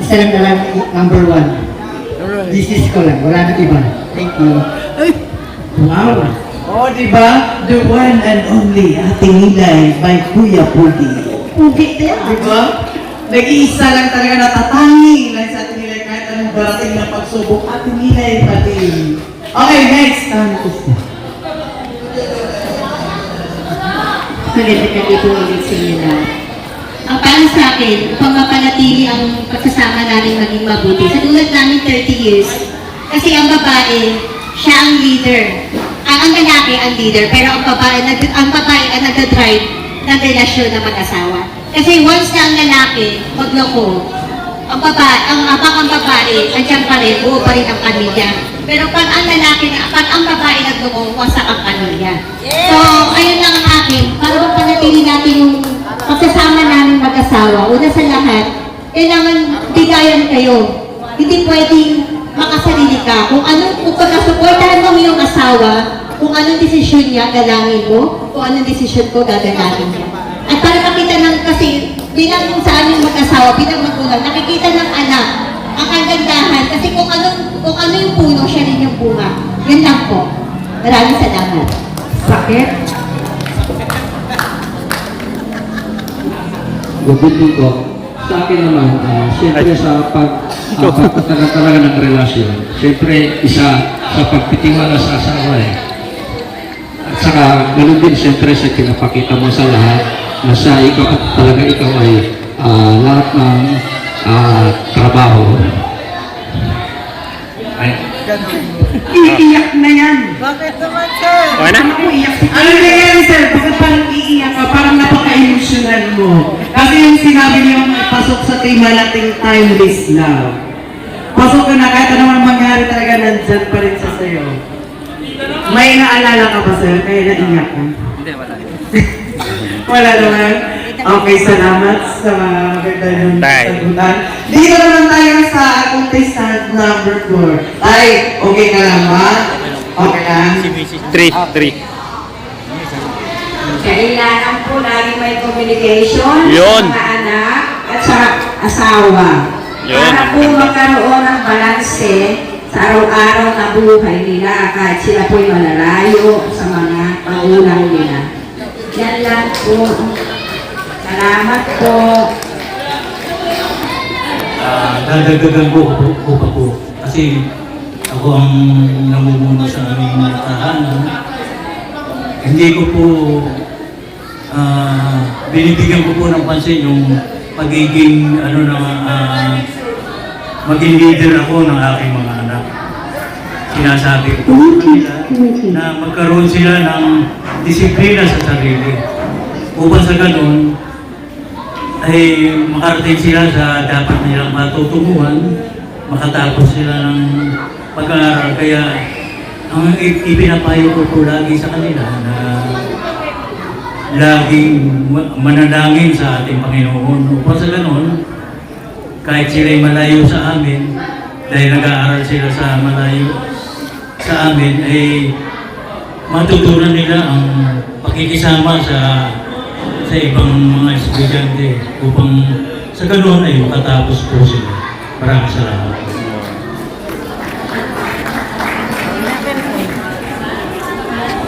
isa lang na lang, number 1. This is ko lang, wala nang iba. Thank you. Wow! Oh, di ba? The one and only Ating Hilay by Kuya Pudi. Pugi din. Di ba? Nag-iisa lang talaga natatangi lang sa Ating Hilay kahit anong barating na pagsubok. Ating Hilay pati. Okay, next. Magandang gabi po ulit sa inyo lahat. Ang para sa akin, upang mapanatili ang pagsasama namin maging mabuti, sa tulad namin 30 years, kasi ang babae, siya ang leader. ang lalaki ang leader, pero ang babae ang nagdadrive ng relasyon ng mag-asawa. Kasi once na ang lalaki magloko, ang babae, andyan pa rin, buo pa rin ang pamilya. Pero pag ang babae nagloko, wasak ang pamilya. So, ayun lang ang akin, para mapanatili natin yung pagsasama namin mag-asawa. Una sa lahat, kailangan bigayan kayo. Hindi pwedeng makasarili ka. Kung pagkasuportahan mo yung asawa, kung anong desisyon niya, galangin mo. Kung anong desisyon ko, gagalangin niya. At para makita ng, kasi bilang sa aming mag-asawa, bilang magulang, nakikita ng anak ang kagandahan. Kasi kung ano yung puno, siya rin yung bunga. Yun lang po. Maraming salamat. Sakit? Good evening po. Sa akin naman, siyempre sa pagtatagal talaga ng relasyon, siyempre isa sa pagtitiwala sa asawa At saka, ganun din siyempre sa pinapakita mo sa lahat na sa ikaw ay lahat ng trabaho. Iiyak na yan. Bakit naman, sir? Okay na? Ako iyak si Ano na yan, sir? Bakit parang iiyak ka? Parang napaka-emotional mo. Kasi yung sinabi niyo, pasok sa tema nating timeless love. Pasok ka na, kahit anong mangyari talaga, nandyan pa rin sa sayo. May naalala ka ba, sir? Kaya naiyak ka? Hindi, wala. Wala naman. Okay, salamat sa maganda yung Tay. sagutan. Dito naman tayo sa contestant number 4. Tay, okay ka lang ba? Okay lang? 3. Kailangan po lagi may communication Yun. sa mga anak at sa asawa. Yun. Para po magkaroon ng balanse sa araw-araw na buhay nila kahit sila po'y malalayo sa mga pangulang nila. Yan lang po. Salamat po. Dadagdagan ko pa po. Kasi ako ang namumuno sa aming tahanan. Hindi ko po binibigyan ko po ng pansin yung pagiging maging leader ako ng aking mga anak. Sinasabi ko sa kanila na magkaroon sila ng disiplina sa sarili. Upang sa ganun, ay makarating sila sa dapat nilang matutunguhan, makatapos sila ng pag-aaral. Kaya ang ipinapayo ko po lagi sa kanila na laging manalangin sa ating Panginoon. Upang sa ganun, kahit sila'y malayo sa amin, dahil nag-aaral sila sa malayo sa amin, ay matutunan nila ang pakikisama sa ibang mga estudyante upang sa ganoon ay makatapos po sila. Maraming salamat.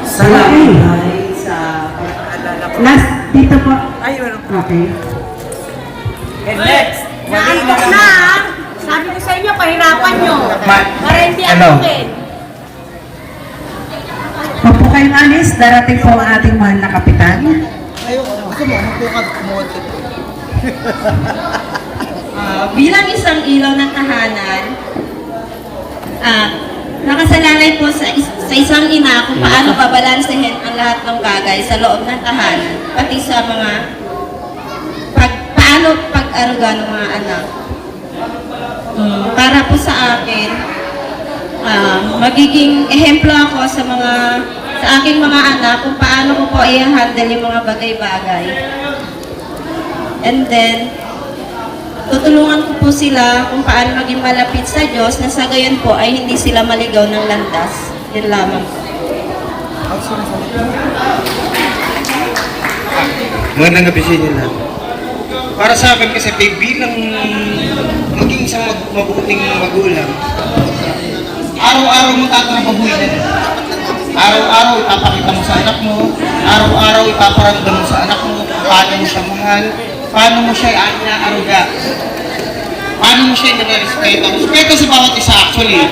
Salamat. Last, dito po. Okay. And next, Naantok na ah. Sabi ko sa inyo, pahirapan nyo. Para hindi antukin. Huwag po kayong alis, darating po ang ating mahal na kapitan. Bilang isang ilaw ng tahanan, nakasalalay po sa isang ina kung paano babalansehin ang lahat ng bagay sa loob ng tahanan, pati sa mga paano pag-aruga ng mga anak. Para po sa akin, magiging ehemplo ako sa aking mga anak kung paano ko po i-handle yung mga bagay-bagay. And then, tutulungan ko po sila kung paano maging malapit sa Diyos na sa gayon po ay hindi sila maligaw ng landas. Yan lamang. magandang gabi sa inyo lahat. Para sa akin kasi bilang maging isang mabuting magulang, araw-araw mo tatrabahuin yan. Araw-araw ipapakita mo sa anak mo, araw-araw ipaparamdam mo sa anak mo, paano mo siya mahal, paano mo siya inaaruga, paano mo siya inarespeto. Respeto sa bawat isa actually.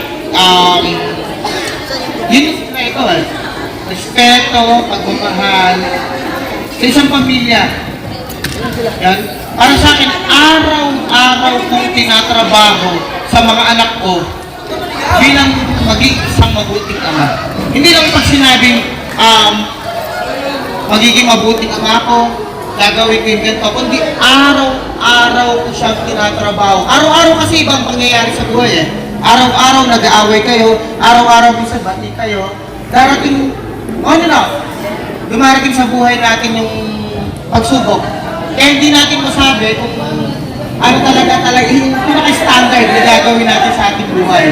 Yun yung respeto Respeto, pagmamahal, sa isang pamilya. Yan. Para sa akin, araw-araw kong tinatrabaho sa mga anak ko bilang maging isang mabuting ama. Hindi lang pag sinabing, magiging mabuting ama ko, gagawin ko yung ganito, kundi araw-araw ko siyang tinatrabaho. Araw-araw kasi ibang pangyayari sa buhay eh. Araw-araw nag-aaway kayo, araw-araw minsan bati kayo. Darating, dumarating sa buhay natin yung pagsubok. Kaya hindi natin masabi kung ano talaga yung pinaka-standard na gagawin natin sa ating buhay.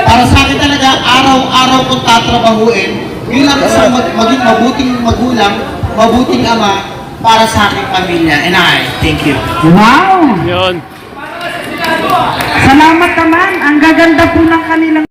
Para sa akin talaga, araw-araw kong tatrabahuin, yun lang sa maging mabuting magulang, mabuting ama para sa aking pamilya. And I thank you. Wow! Yun. Salamat naman. Ang gaganda po ng kanilang...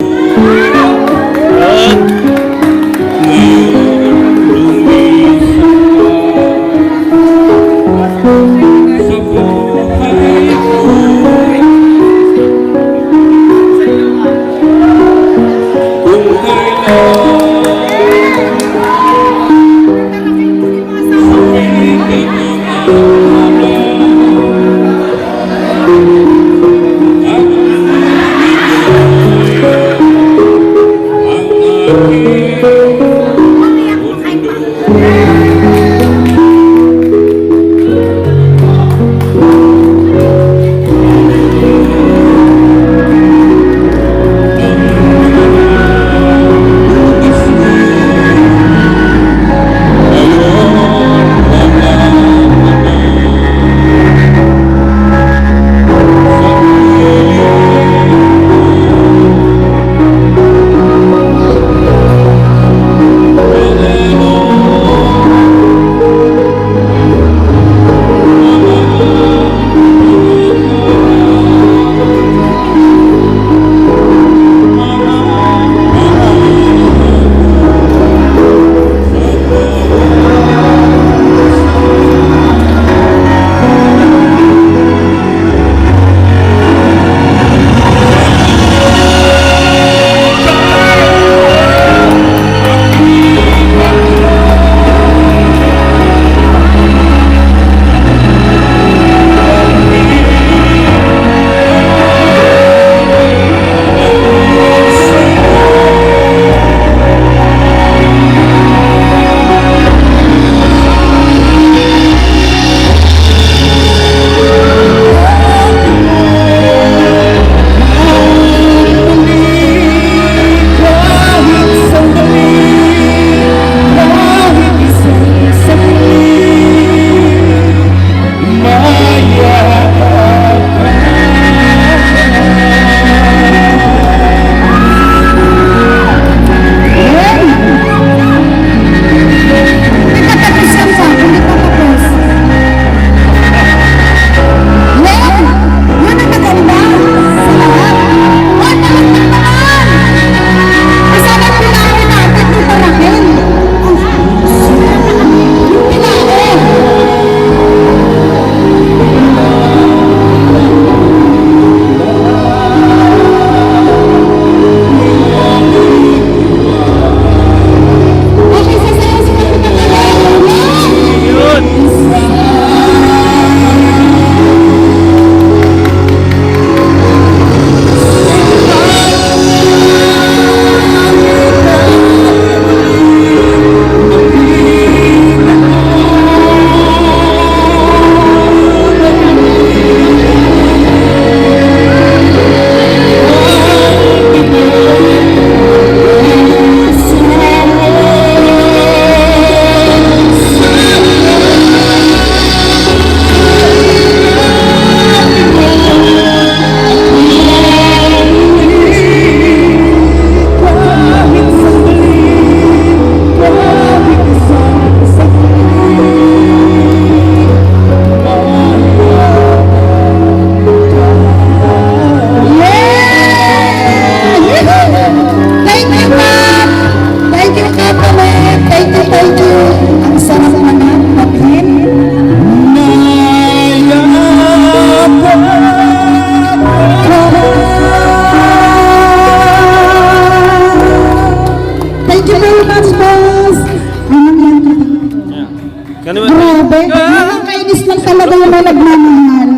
Grabe, nakakainis lang talaga yung mga nagmamahal.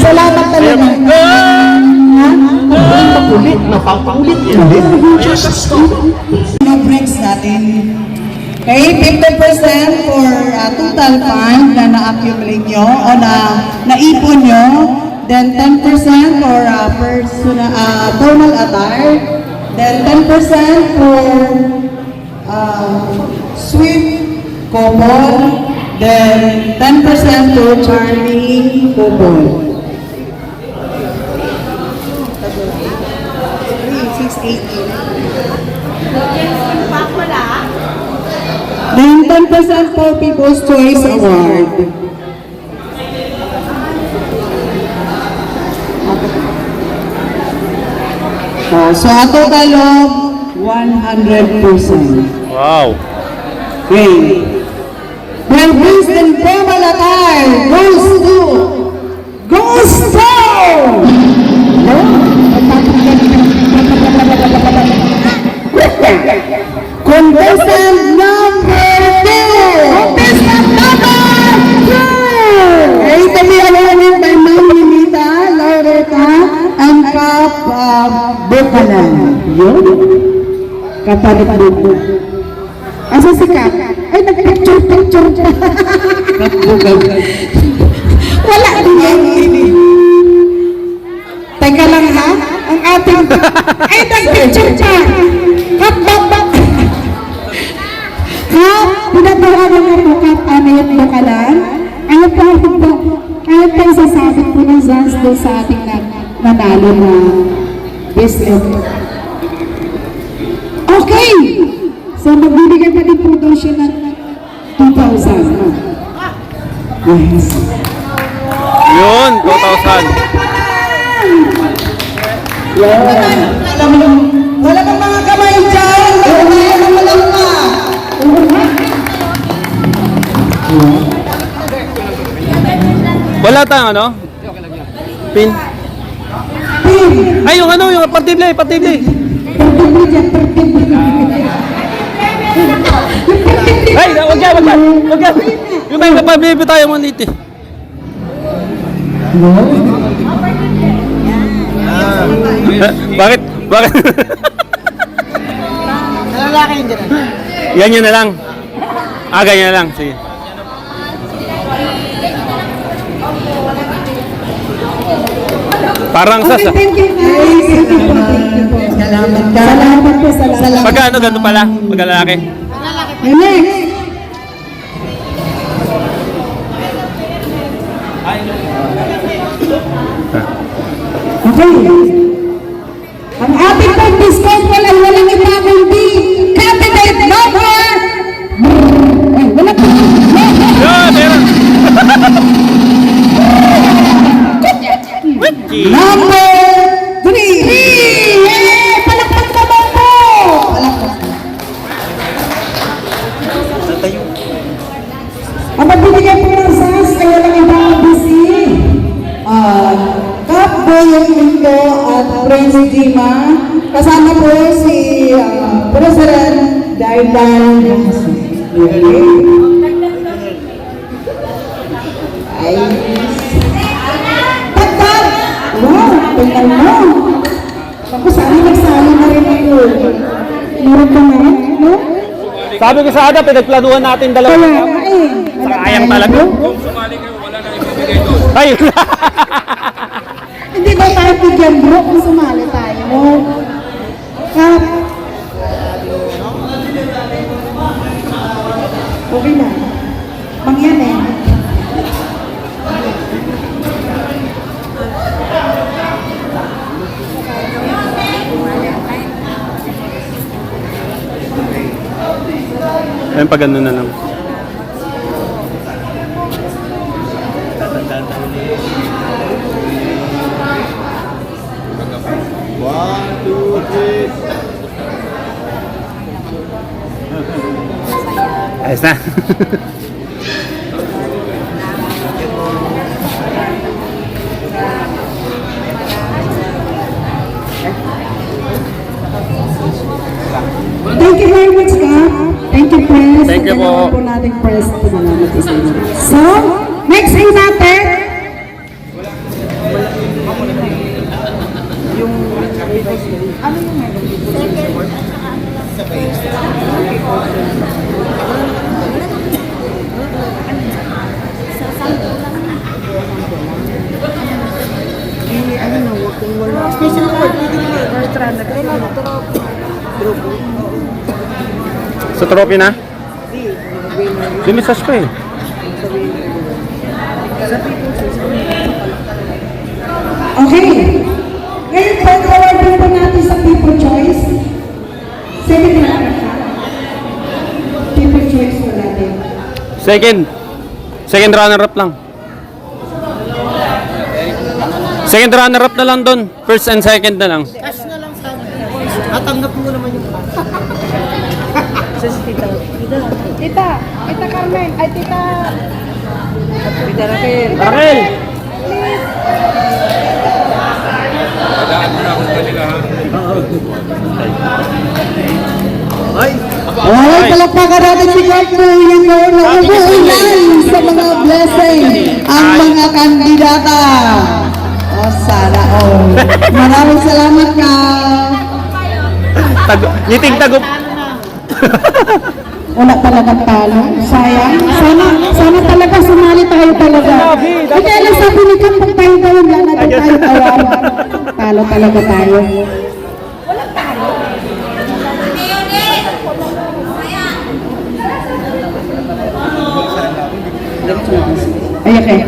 Salamat talaga. Ha? Ulit, napapaulit yan. No breaks natin. Okay, 50% for total fund na na-accumulate nyo o naipon nyo. Then 10% for formal attire. Then 10% for sweet couple. Then 10% to charming couple. 680. Then 10% for People's Choice Award. So a total of 100%. Wow. Okay. Well, best and formal attire goes to contestant number 2! Contestant number 2! Okay, kami alamin by Ma'am Limita, Laureta, ang Kap Bukalan. Yun? Kapalit buko. Asa si Kap? Ay, nag-picture pa. Kap Bukalan. Wala din yan. Teka lang ha, ang ating... Ay, nag-picture pa. Kap Bukalan. Kap, pinatawagan na po Kap Amit Bukalan. Ayun po isasabi po ng Zans doon sa ating nanalo na business. Okay! So, magbibigay pa din po daw siya ng 2,000. Yes. Yun, 2,000. Wala pang mga kamay dyan! Wala pa! Wala tayong ano? Pin. Ay, yung ano, yung partible. Ay, wag yan. Yung may kapabibig tayo mo dito. Bakit? Yan yun na lang. Ganyan na lang. Sige. Parang sasa. Thank you. Salamat po. Pagka ano, ganito pala? Pagka lalaki. Next. Okay. Ang ating pag-discount walang iba kundi candidate number... Ay, wala pa. Yun, meron. Number 3! Yay! Palakpak naman po! Palakpak. Ang magbibigay po ng SAS ay walang ibang busy. Kap Boyong Minto at Prince Jima. Kasama po si President Dardan. Ay. Pagkag! Wow, tingnan mo. Ako sana nagsali na rin ako. Meron ka na, no? Sabi ko sa Ada, pinagplanuhan natin dalawa. Wala ka eh. Sayang talaga. Kung sumali kayo, wala na ibibigay doon. Ay! Hindi ba tayo bigyan bro kung sumali tayo? Kap. Okay na. Mangyan eh. Ayun, pag ano na lang. Ayos na. Thank you very much, Kap. Thank you, Press. Thank you po. Salamat po nating Press. Salamat po sa inyo. So, next thing natin. Yung Sa trophy na? Dumisas pa eh. Okay. Ngayon po, awardin po natin sa People Choice. Second runner ka. People Choice po natin. Second runner-up lang. Second runner-up na lang doon. First and second na lang. Cash na lang sana. Natanggap mo naman yung Tita Carmen. Ay, Tita Raquel. Raquel! Padaan mo na ako kanila ha. Alright, palakpakan natin si Clark po yung nauulan sa mga blessing ang mga kandidata. Oh, sana all. Maraming salamat ka. Ngiting tagup. Wala talagang talo. Sayang. Sana talaga sumali tayo talaga. Hindi alam sabi ni Kang pag tayo daw wala na tayo tawaran. Talo talaga tayo. Ay, okay.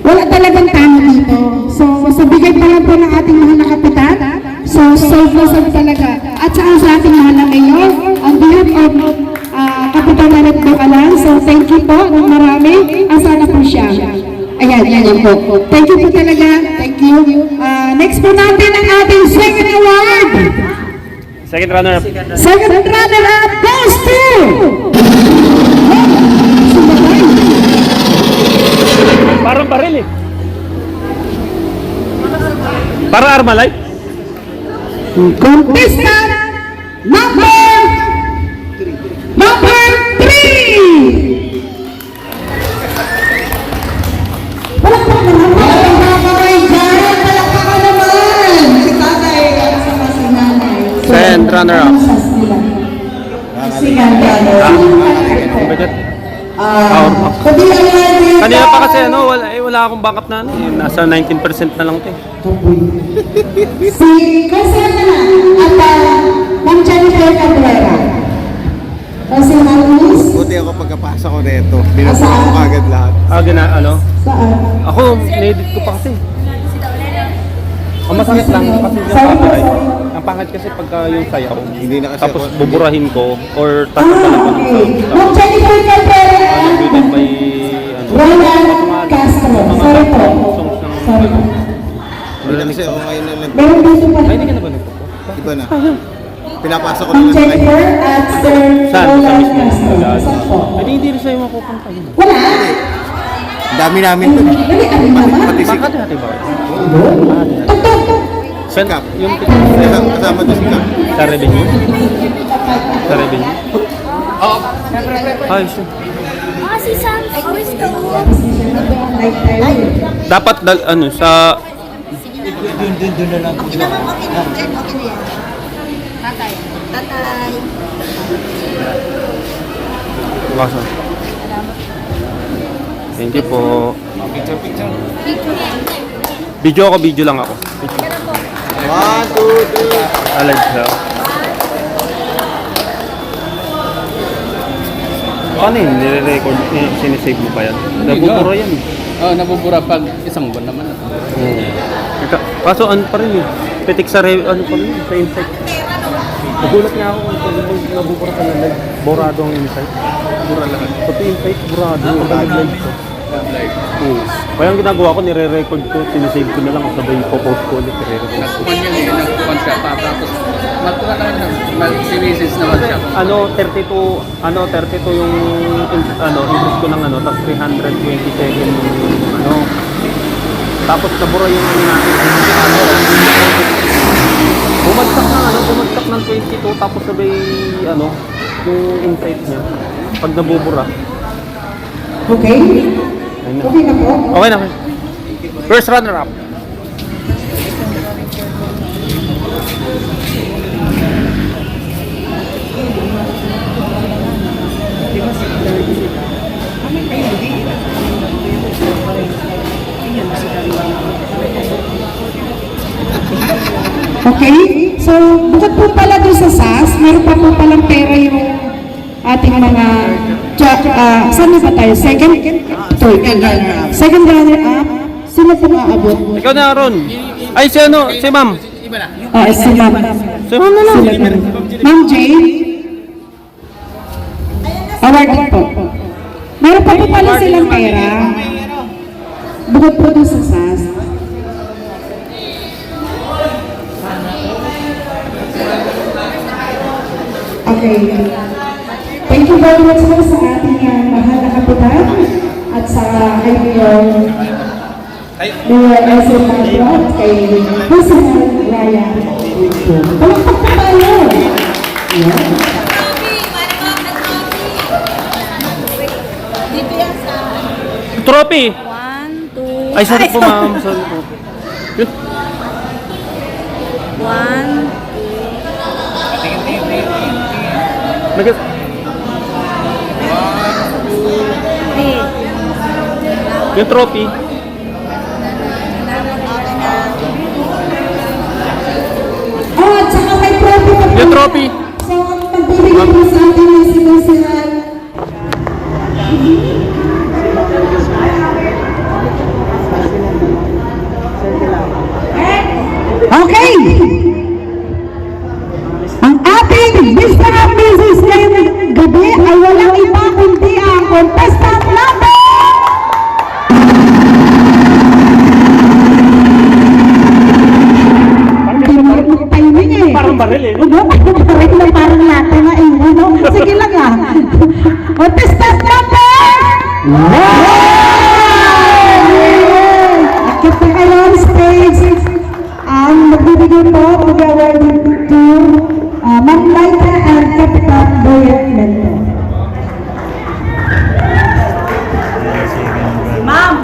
Wala talagang talo dito. So, sa bigay pa lang po ng ating mahal na kapitan. So, save na save talaga. At saka sa ating mahal na mayor, on behalf of Kapitan Anet Bacalan. So, thank you po ng marami. Asana po siya. Ayan, yan po. Thank you po talaga. Thank you. Next po natin ang ating second award. Second runner-up. Second runner-up goes to... Parang baril eh. Para Armalite. Contestant number 3. Palakpakan naman. Palakpakan naman. Si tatay at saka si nanay. Second runner-up. Second runner-up. Kanina pa kasi wala akong backup na ano eh. Nasa 19% na lang ito eh. Si Casana at Ma'am Jennifer Cabrera. Kasi Malunis. Buti ako pagkapasa ko nito. Binasa ko kagad lahat. Saan? Ako, na-edit ko pa kasi. Ang masakit lang kasi yung pangit. Ang pangit kasi pagka yung sayaw. Hindi na kasi Tapos ako- buburahin ko or tatapos ko ng sound. Ma'am Jennifer Cabrera. Muted by Roland Castro. Sorry po. Sorry po. Hindi na kasi ako ngayon na Meron dito pa. Ay, hindi ka na ba nagpo? Iba na. Pinapasa ko Ma'am na lang kayo. Jennifer at Sir Saan? Sa Roland mismo? Castro. Saan po? Ay, hindi rin sa'yo mapupunta yun. Wala. Ang dami namin to. Dali, alin naman? Pati si Bakit natin ba? Tuktok. Kap. Yung Kasama to si Kap. sa revenue? Sa revenue? Ay, sure. Si Sam, always go. Dapat sa Okay na yan. Tatay. Wasa. Thank you po. Video lang ako. 1, 2, 3. Alive siya. Paano yun? Nire-record? Sinisave mo pa yan? Nabubura yan eh. Oh, nabubura pag isang buwan naman. Kaso ano pa rin eh. Pitik sa ano pa rin sa insight. Nagulat nga ako kung nabubura ka na live. Borado ang insight. Bura lahat. Pati insight, burado. Live ko. Kaya ang ginagawa ko, nire-record ko, sinisave ko na lang sabay po-post ko ulit. Nagkuman yan eh, nagkuman siya pa. Tapos, mag-sinisis naman siya. 32 yung input ko ng tapos 327 yung tapos nabura yung natin bumagsak ng 22 tapos sabay yung insight niya pag nabubura. Okay? Okay na po? Okay na. First runner up. Okay? So, bukod po pala doon sa SAS, meron pa po palang pera yung ating ating mga saan na ba tayo? Second? Third. Second runner-up. Sino po aabot? Ikaw na, Aaron. Ay, si ano? Si ma'am. Si Ma'am. Si ma'am na lang. Ma'am Jane? Awarded po. Meron pa po pala silang pera. Bukod po doon sa SAS. Okay. Thank you very much po sa ating mahal na kapitan at sa kay Mayor SM Magro at kay Personal Ryan. Palakpak po tayo. Trophy. 1, 2, Ay, sorry po, ma'am. Sorry po. Yun. 1, Nag- 3. yung trophy. At saka may trophy pa po. Yung trophy. So, magbibigay po sa atin ng sinusihan. Okay! Ang ating Mr. and Mrs. ngayong gabi ay walang iba kundi ang contestant natin! Hindi mo rin timing eh. Parang baril eh. Ano? Parang baril na parang natin na eh. Ano? Sige lang ah. Contestant natin! Akit na kayo on stage. Ang magbibigay po mag-award to Ma'am Laika and Kapitan Boyet Mento. Si Ma'am.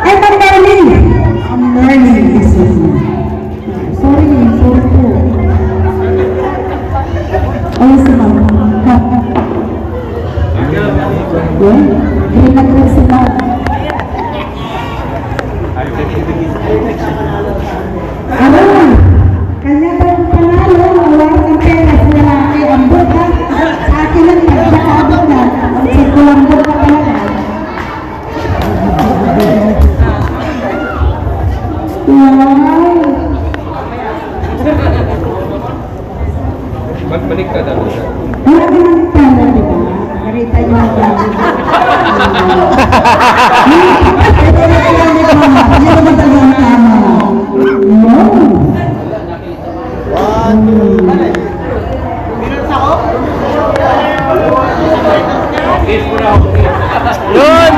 Ay, Ma'am Marlene! Ma'am Marlene. Sorry po. Ay, si Ma'am. Hindi na po si Ma'am. Ano? Kanya ba ang panalo? Wala ng pera sa lalaki. Ang buka. Sa akin lang pagkakaabot na. Ang sikulang buka talaga. Wow! Magbalik ka na. Wala ka ng tanda, di ba? Nakita niyo ang tanda. Hindi naman talaga ang tama. No. Yun!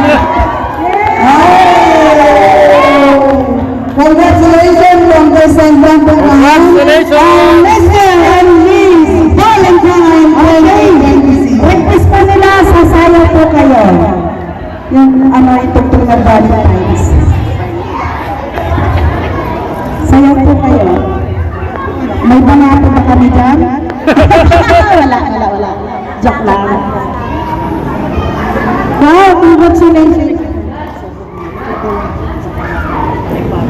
Congratulations, Congressman Congratulations! Mr. and Miss Valentine Renee. Request pa nila, sasayaw po kayo. Yung itugtog na Valentine's. Sayaw po kayo. May banato ba kami dyan? Wala. Joke lang. Wow, congratulations.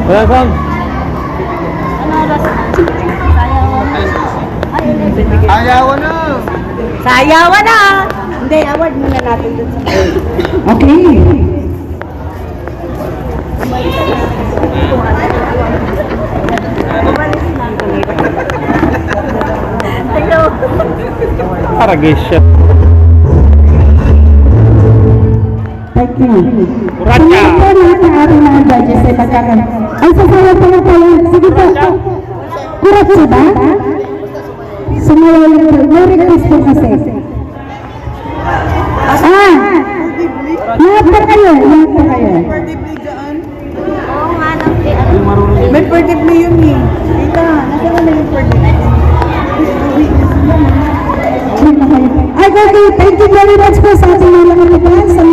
Welcome. Ayawan na! Sayawan na. Hindi, award muna natin dun sa Okay. Paragesya. Thank you. Kuratya. Sumunod po lahat ng ating mga judges ay magkakan. Ay, sasayaw po na tayo. Sige po. Kuratya ba? Sumayaw lang po. May request po kasi. Lahat pa kayo. Oo nga lang. May birthday mo yun eh. Ika, nasa na yung birthday? Ay, okay. Thank you very much po sa ating mga kapitan, sa